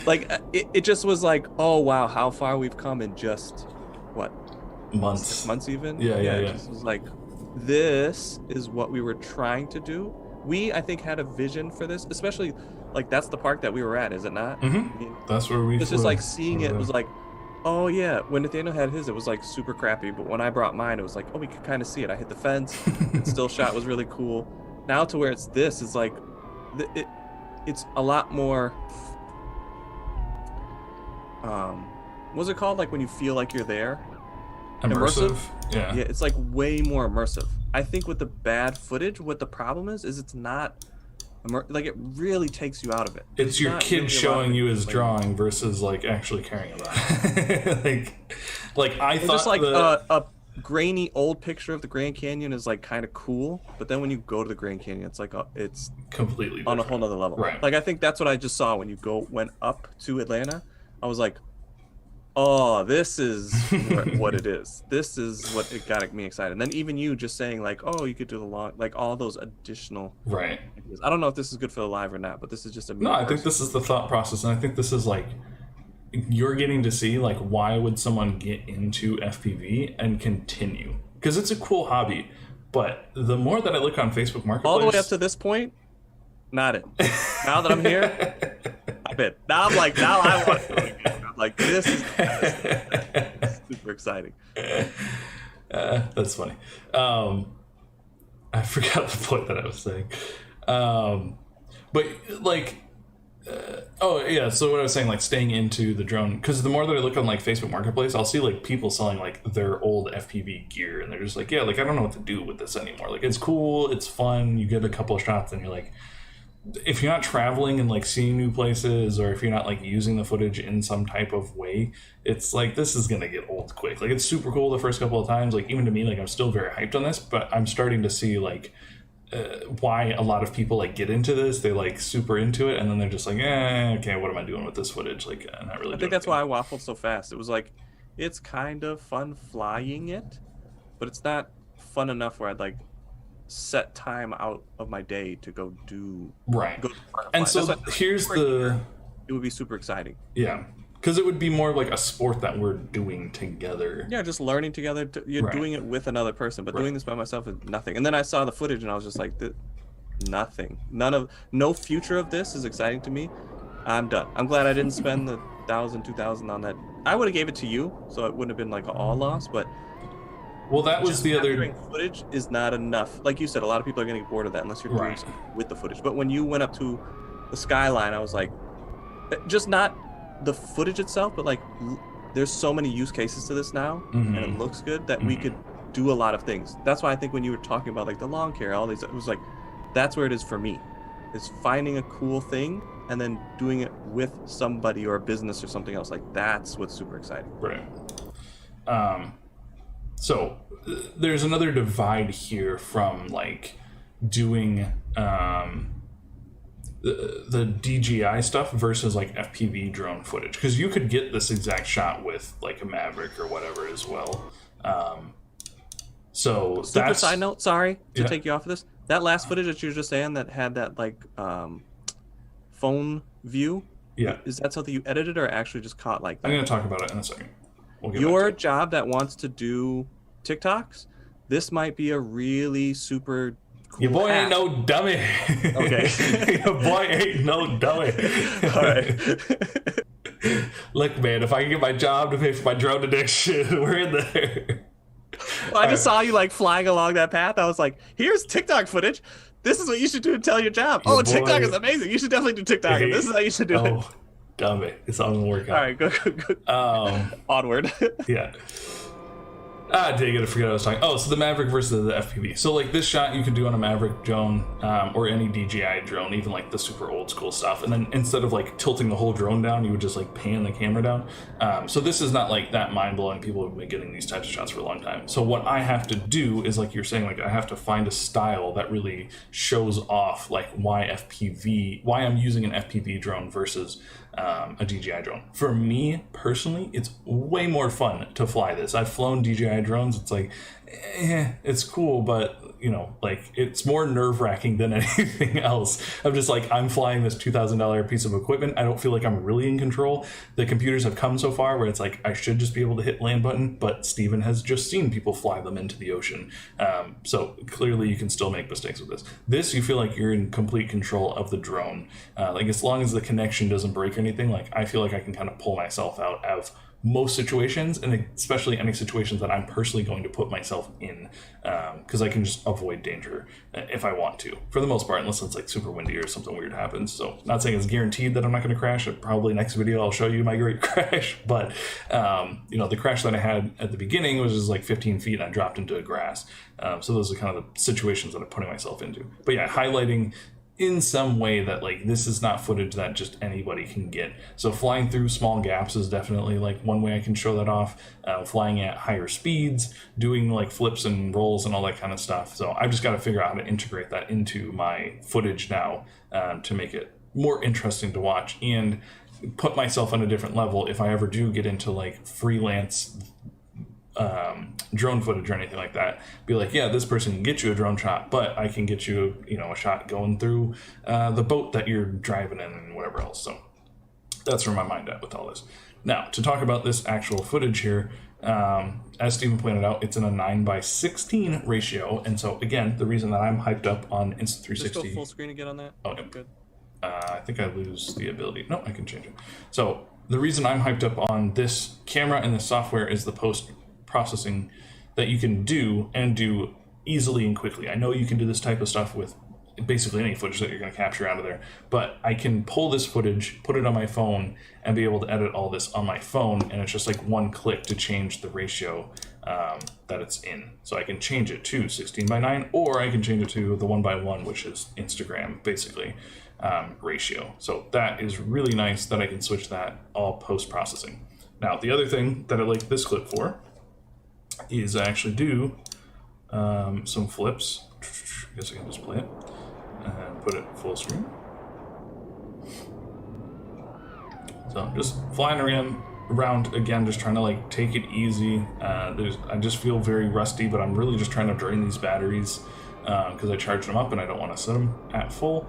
Like it just was like, oh wow, how far we've come in just what, months 6 months even. Yeah. It just was like, this is what we were trying to do. We, I think, had a vision for this, especially like that's the park that we were at, is it not? Mm-hmm. I mean, that's where we it's just like seeing it was like, oh yeah, when Nathaniel had his, it was like super crappy, but when I brought mine, it was like, oh, we could kind of see it. I hit the fence. It still shot was really cool. Now to where it's this is like, it's a lot more what's it called, like when you feel like you're there? Immersive. Yeah, it's like way more immersive. I think with the bad footage, what the problem is it's not like it really takes you out of it. It's your kid really showing you his drawing versus like actually caring about it. like I thought just like a grainy old picture of the Grand Canyon is like kind of cool, but then when you go to the Grand Canyon, it's like it's completely on a whole nother level. Right. Like I think that's what I just saw when you went up to Atlanta. I was like, oh, this is what it is. This is what it got me excited. And then even you just saying like, oh, you could do the long, like all those additional right ideas. I don't know if this is good for the live or not, but this is just a no. I think this is the thought process, and I think this is like you're getting to see like why would someone get into FPV and continue, because it's a cool hobby, But the more that I look on Facebook Marketplace, all the way up to this point, not it. Now that I'm here, I'm in. Now I'm like, now I want to go again. I'm like, this is super exciting. That's funny. I forgot the point that I was saying. But like, oh yeah. So what I was saying, like staying into the drone, because the more that I look on like Facebook Marketplace, I'll see like people selling like their old FPV gear, and they're just like, yeah, like I don't know what to do with this anymore. Like it's cool, it's fun. You get a couple of shots, and you're like, if you're not traveling and like seeing new places, or if you're not like using the footage in some type of way, it's like this is gonna get old quick. Like it's super cool the first couple of times, like even to me, like I'm still very hyped on this, but I'm starting to see like why a lot of people like get into this. They like super into it, and then they're just like, okay, what am I doing with this footage? Like not really. I think that's why I waffled so fast. It was like, it's kind of fun flying it, but it's not fun enough where I'd like set time out of my day to go do right. Go and so here's the. It would be super exciting. Yeah, because it would be more like a sport that we're doing together. Yeah, just learning together. You're right. doing it with another person, but right. doing this by myself is nothing. And then I saw the footage, and I was just like, nothing. No future of this is exciting to me. I'm done. I'm glad I didn't spend the $1,000, $2,000 on that. I would have gave it to you, so it wouldn't have been like an all loss, but. Well, that was the other footage is not enough. Like you said, a lot of people are getting bored of that unless you're doing something with the footage. But when you went up to the skyline, I was like, just not the footage itself, but like there's so many use cases to this now, and it looks good that we could do a lot of things. That's why I think when you were talking about like the lawn care, all these, it was like, that's where it is for me. Is finding a cool thing and then doing it with somebody or a business or something else. Like that's what's super exciting. Right. So there's another divide here from like doing the DJI stuff versus like FPV drone footage, because you could get this exact shot with like a Maverick or whatever as well. So super side note, sorry to take you off of this. That last footage that you were just saying that had that like phone view. Yeah. Is that something you edited or actually just caught like that? I'm going to talk about it in a second. We'll Your job that wants to do TikToks, this might be a really super cool Your boy app. ain't no dummy. Okay. Your boy ain't no dummy. All right. Look, man, if I can get my job to pay for my drone addiction, we're in there. Well, I just saw you like flying along that path. I was like, here's TikTok footage. This is what you should do to tell your job. Your TikTok boy. is amazing. You should definitely do TikTok. This is how you should do it. Dummy. It's all gonna work out. All right, go. Onward. Yeah. Dang it, I forgot what I was talking. Oh, so the Maverick versus the FPV. So like this shot you could do on a Maverick drone or any DJI drone, even like the super old school stuff. And then instead of like tilting the whole drone down, you would just like pan the camera down. So this is not like that mind blowing. People have been getting these types of shots for a long time. So what I have to do is like you're saying, like I have to find a style that really shows off like why I'm using an FPV drone versus a DJI drone. For me personally, it's way more fun to fly this. I've flown DJI drones. It's like, it's cool, but you know, like it's more nerve-wracking than anything else. I'm just like, I'm flying this $2,000 piece of equipment. I don't feel like I'm really in control. The computers have come so far where it's like I should just be able to hit land button, but Steven has just seen people fly them into the ocean. So clearly you can still make mistakes with this. This, you feel like you're in complete control of the drone. Like as long as the connection doesn't break or anything, like I feel like I can kind of pull myself out of most situations, and especially any situations that I'm personally going to put myself in, because I can just avoid danger if I want to, for the most part, unless it's like super windy or something weird happens. So not saying it's guaranteed that I'm not going to crash. Probably next video I'll show you my great crash, but you know, the crash that I had at the beginning was just like 15 feet and I dropped into grass. So those are kind of the situations that I'm putting myself into. But yeah, highlighting in some way that like this is not footage that just anybody can get. So flying through small gaps is definitely like one way I can show that off. Flying at higher speeds, doing like flips and rolls and all that kind of stuff. So I've just got to figure out how to integrate that into my footage now to make it more interesting to watch and put myself on a different level if I ever do get into like freelance drone footage or anything like that. Be like, yeah, this person can get you a drone shot, but I can get you, you know, a shot going through the boat that you're driving in and whatever else. So that's where my mind at with all this. Now, to talk about this actual footage here, As Steven pointed out, it's in a 9:16 ratio, and so again, the reason that I'm hyped up on Insta360. Just go full screen again on that. Oh, yeah. Good. I think I lose the ability. No, I can change it. So the reason I'm hyped up on this camera and this software is the post-processing that you can do and do easily and quickly. I know you can do this type of stuff with basically any footage that you're going to capture out of there, but I can pull this footage, put it on my phone, and be able to edit all this on my phone, and it's just like one click to change the ratio that it's in. So I can change it to 16:9, or I can change it to the 1:1, which is Instagram, basically, ratio. So that is really nice that I can switch that all post-processing. Now, the other thing that I like this clip for is I actually do some flips. I guess I can just play it and put it full screen. So I'm just flying around again, just trying to like take it easy. I just feel very rusty, but I'm really just trying to drain these batteries because I charged them up and I don't want to set them at full.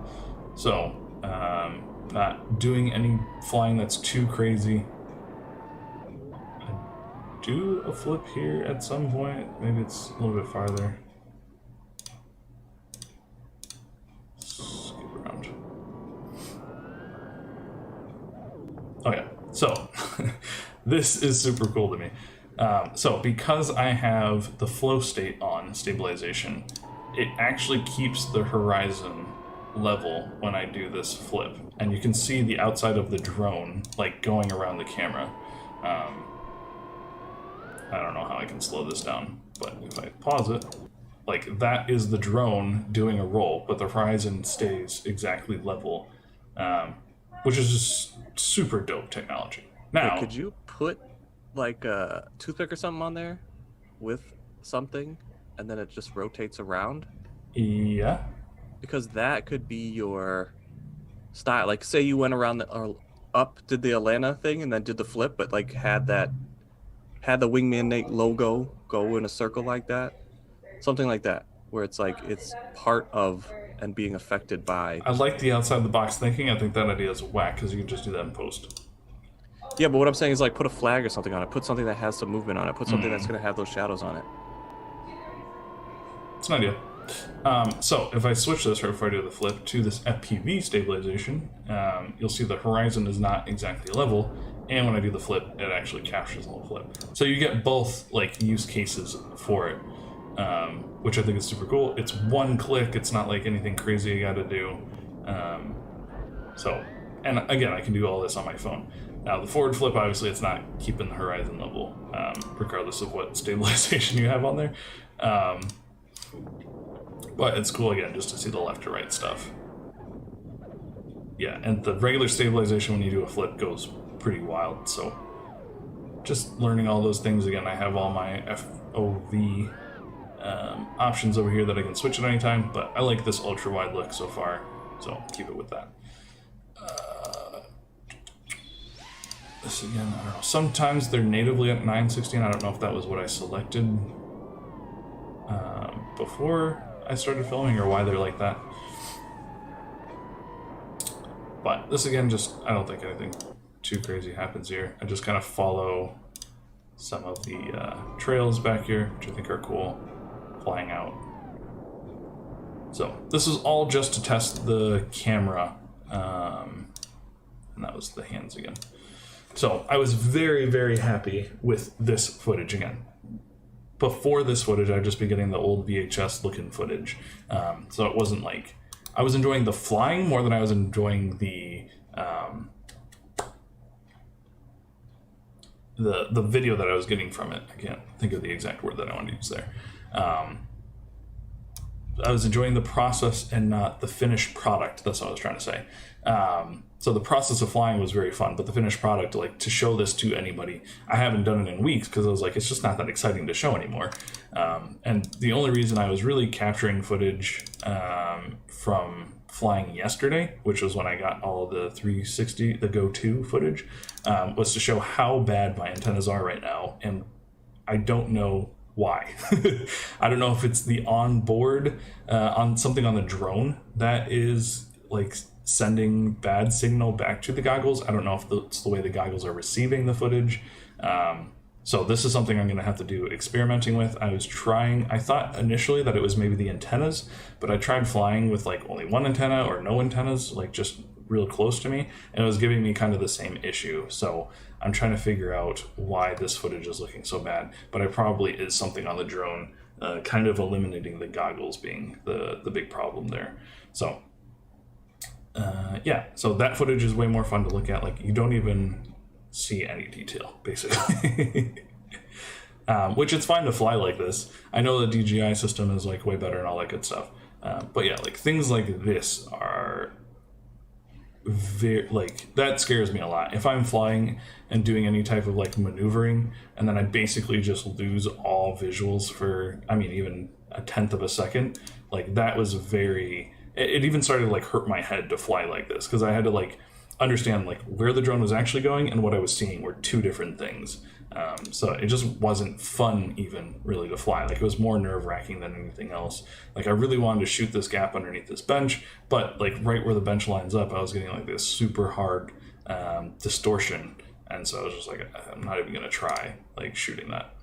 So not doing any flying that's too crazy. I do a flip here at some point. Maybe it's a little bit farther. Oh yeah, so this is super cool to me. So because I have the flow state on stabilization, it actually keeps the horizon level when I do this flip. And you can see the outside of the drone like going around the camera. I don't know how I can slow this down, but if I pause it, like that is the drone doing a roll, but the horizon stays exactly level, which is just super dope technology. Now, could you put like a toothpick or something on there with something, and then it just rotates around? Yeah. Because that could be your style. Like, say you went around or up, did the Atlanta thing, and then did the flip, but like had the Wingman Nate logo go in a circle like that, something like that, where it's like it's part of and being affected by. I like the outside the box thinking. I think that idea is whack because you can just do that in post. Yeah, but what I'm saying is like put a flag or something on it. Put something that has some movement on it. Put something that's going to have those shadows on it. It's an idea. So if I switch this, or if I do the flip to this FPV stabilization, you'll see the horizon is not exactly level, and when I do the flip, it actually captures the whole flip. So you get both like use cases for it, which I think is super cool. It's one click. It's not like anything crazy you got to do. And again, I can do all this on my phone. Now the forward flip, obviously, it's not keeping the horizon level, regardless of what stabilization you have on there. But it's cool, again, just to see the left to right stuff. Yeah, and the regular stabilization when you do a flip goes pretty wild, so just learning all those things again. I have all my FOV options over here that I can switch at any time, but I like this ultra wide look so far, so I'll keep it with that. This again, I don't know. Sometimes they're natively at 9:16. I don't know if that was what I selected before I started filming or why they're like that. But this again, just, I don't think anything too crazy happens here. I just kind of follow some of the trails back here, which I think are cool, flying out. So this is all just to test the camera, and that was the hands again. So I was very, very happy with this footage again. Before this footage, I'd just been getting the old VHS looking footage. So it wasn't like, I was enjoying the flying more than I was enjoying the video that I was getting from it. I can't think of the exact word that I want to use there. I was enjoying the process and not the finished product. That's what I was trying to say. So the process of flying was very fun, but the finished product, like to show this to anybody, I haven't done it in weeks because I was like, it's just not that exciting to show anymore. And the only reason I was really capturing footage from flying yesterday, which was when I got all of the 360, the Go 2 footage, was to show how bad my antennas are right now. And I don't know why. I don't know if it's the onboard on something on the drone that is like sending bad signal back to the goggles. I don't know if it's the way the goggles are receiving the footage. So this is something I'm going to have to do experimenting with. I thought initially that it was maybe the antennas, but I tried flying with like only one antenna or no antennas, like just real close to me, and it was giving me kind of the same issue. So I'm trying to figure out why this footage is looking so bad, but it probably is something on the drone, kind of eliminating the goggles being the big problem there. So yeah, so that footage is way more fun to look at. Like, you don't even see any detail, basically. Which it's fine to fly like this. I know the DJI system is like way better and all that good stuff. But yeah, like things like this are very, like, that scares me a lot. If I'm flying and doing any type of like maneuvering and then I basically just lose all visuals for, I mean, even a tenth of a second, like that was very, it even started to like hurt my head to fly like this, because I had to like understand like where the drone was actually going and what I was seeing were two different things. So it just wasn't fun even really to fly. Like, it was more nerve-wracking than anything else. Like, I really wanted to shoot this gap underneath this bench, but like right where the bench lines up, I was getting like this super hard distortion, and so I was just like, I'm not even gonna try like shooting that.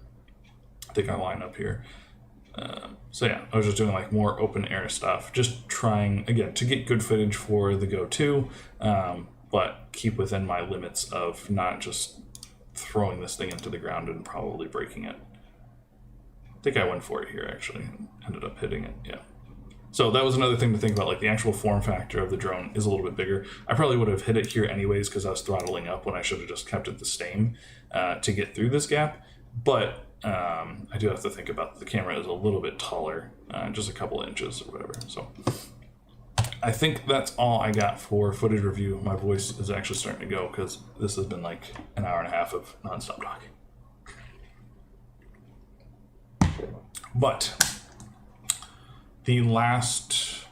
I think I line up here. So yeah, I was just doing like more open air stuff, just trying again to get good footage for the Go 2, but keep within my limits of not just throwing this thing into the ground and probably breaking it. I think I went for it here actually, and ended up hitting it. Yeah. So that was another thing to think about. Like, the actual form factor of the drone is a little bit bigger. I probably would have hit it here anyways because I was throttling up when I should have just kept it the same to get through this gap. But I do have to think about the camera is a little bit taller, just a couple of inches or whatever. So I think that's all I got for footage review. My voice is actually starting to go because this has been like an hour and a half of nonstop talking. But the last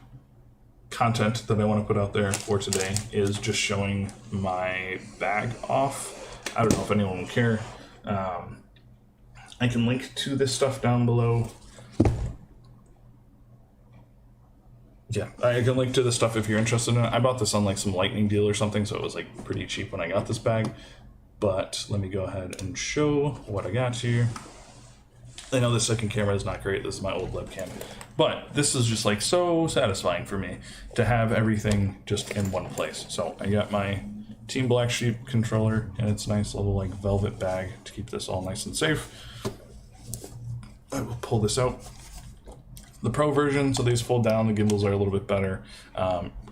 content that I want to put out there for today is just showing my bag off. I don't know if anyone will care. I can link to this stuff down below. Yeah, I can link to this stuff if you're interested in it. I bought this on like some lightning deal or something, so it was like pretty cheap when I got this bag. But let me go ahead and show what I got here. I know the second camera is not great. This is my old webcam. But this is just like so satisfying for me to have everything just in one place. So I got my Team Black Sheep controller and its nice little like velvet bag to keep this all nice and safe. I will pull this out. The Pro version, so these fold down, the gimbals are a little bit better.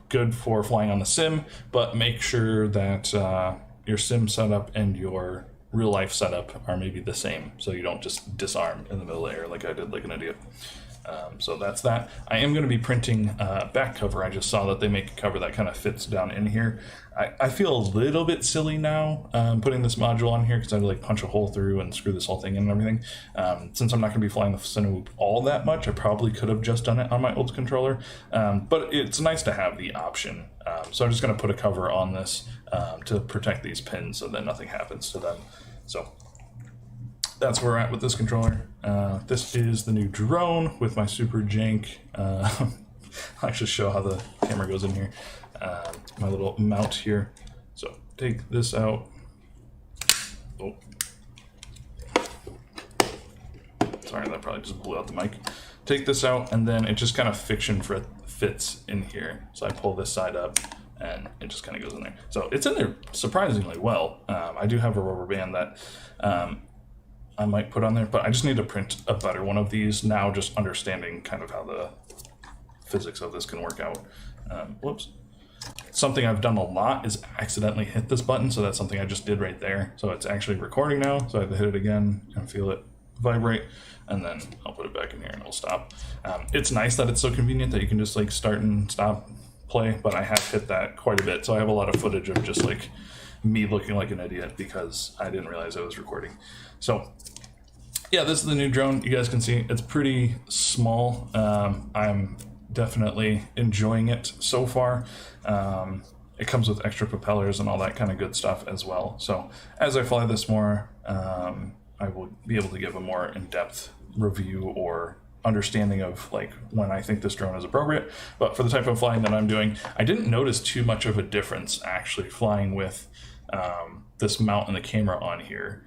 Good for flying on the sim, but make sure that your sim setup and your real life setup are maybe the same, so you don't just disarm in the middle of the air like I did like an idiot. So that's that. I am going to be printing a back cover. I just saw that they make a cover that kind of fits down in here. I feel a little bit silly now putting this module on here because I had to like punch a hole through and screw this whole thing in and everything. Since I'm not going to be flying the CineLog all that much, I probably could have just done it on my old controller. But it's nice to have the option. So I'm just going to put a cover on this to protect these pins so that nothing happens to them. So that's where we're at with this controller. This is the new drone with my super jank. I'll actually show how the camera goes in here. My little mount here. So take this out. Oh, sorry, that probably just blew out the mic. Take this out, and then it just kind of fits in here. So I pull this side up, and it just kind of goes in there. So it's in there surprisingly well. I do have a rubber band that I might put on there, but I just need to print a better one of these now, just understanding kind of how the physics of this can work out. Whoops. Something I've done a lot is accidentally hit this button, so that's something I just did right there. So it's actually recording now, so I have to hit it again and feel it vibrate, and then I'll put it back in here and it'll stop. It's nice that it's so convenient that you can just like start and stop play, but I have hit that quite a bit, so I have a lot of footage of just like me looking like an idiot because I didn't realize I was recording. So yeah, this is the new drone. You guys can see it's pretty small. I'm definitely enjoying it so far. It comes with extra propellers and all that kind of good stuff as well. So as I fly this more, I will be able to give a more in-depth review or understanding of like when I think this drone is appropriate. But for the type of flying that I'm doing, I didn't notice too much of a difference actually flying with this mount and the camera on here.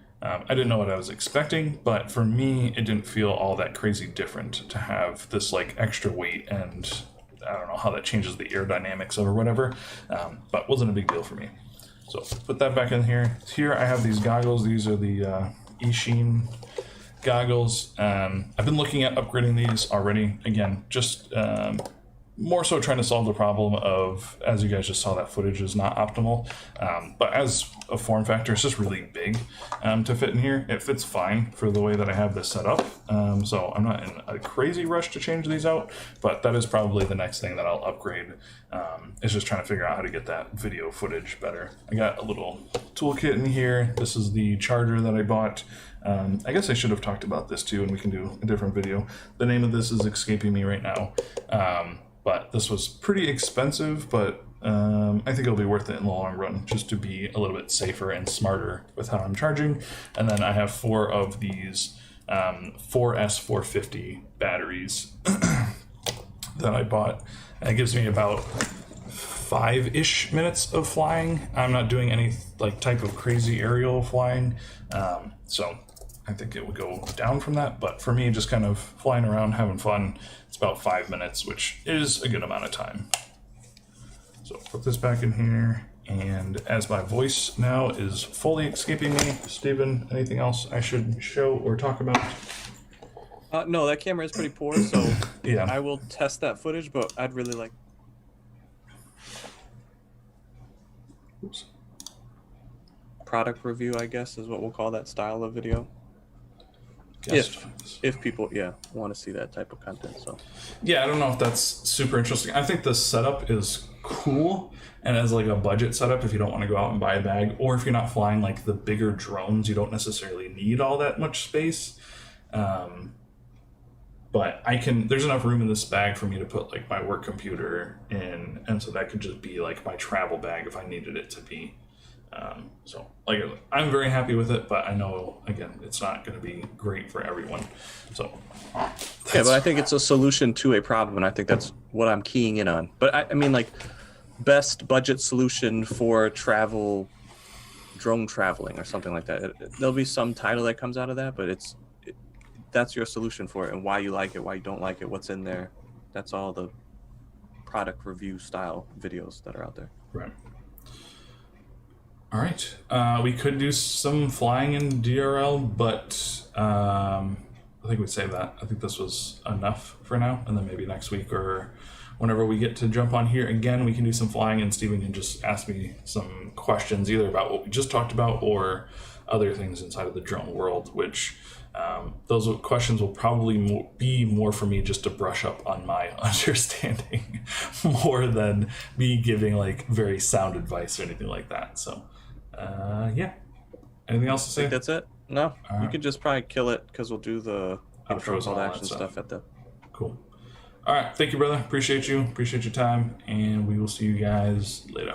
I didn't know what I was expecting, but for me, it didn't feel all that crazy different to have this like extra weight, and I don't know how that changes the aerodynamics or whatever, but wasn't a big deal for me. So put that back in here. Here I have these goggles. These are the eSheen goggles. I've been looking at upgrading these already. Again, just more so trying to solve the problem of, as you guys just saw, that footage is not optimal. But as a form factor, it's just really big to fit in here. It fits fine for the way that I have this set up. So I'm not in a crazy rush to change these out, but that is probably the next thing that I'll upgrade. It's just trying to figure out how to get that video footage better. I got a little toolkit in here. This is the charger that I bought. I guess I should have talked about this too, and we can do a different video. The name of this is escaping me right now. But this was pretty expensive, but I think it'll be worth it in the long run, just to be a little bit safer and smarter with how I'm charging. And then I have 4 of these 4S450 batteries that I bought. And it gives me about 5-ish minutes of flying. I'm not doing any like type of crazy aerial flying, so I think it would go down from that, but for me, just kind of flying around, having fun, it's about 5 minutes, which is a good amount of time. So put this back in here, and as my voice now is fully escaping me, Steven, anything else I should show or talk about? No, that camera is pretty poor, so Yeah. I will test that footage, but I'd really like... Oops. Product review, I guess, is what we'll call that style of video. If people want to see that type of content. So yeah, I don't know if that's super interesting. I think the setup is cool, and as like a budget setup, if you don't want to go out and buy a bag, or if you're not flying like the bigger drones, you don't necessarily need all that much space. But there's enough room in this bag for me to put like my work computer in, and so that could just be like my travel bag if I needed it to be. So like, I'm very happy with it, but I know, again, it's not going to be great for everyone. So yeah, but I think it's a solution to a problem, and I think that's what I'm keying in on. But I mean, like, best budget solution for drone traveling or something like that. There'll be some title that comes out of that, but that's your solution for it, and why you like it, why you don't like it, what's in there. That's all the product review style videos that are out there. Right. All right, we could do some flying in DRL, but I think we'd save that. I think this was enough for now, and then maybe next week or whenever we get to jump on here again, we can do some flying, and Steven can just ask me some questions either about what we just talked about or other things inside of the drone world, which those questions will probably be more for me just to brush up on my understanding more than me giving like very sound advice or anything like that. So yeah, anything else to say? I think that's it. No, All you right. could just probably kill it, because we'll do the Outros call and all to that action stuff. stuff at the... Cool. All right, thank you, brother. Appreciate your time, and we will see you guys later.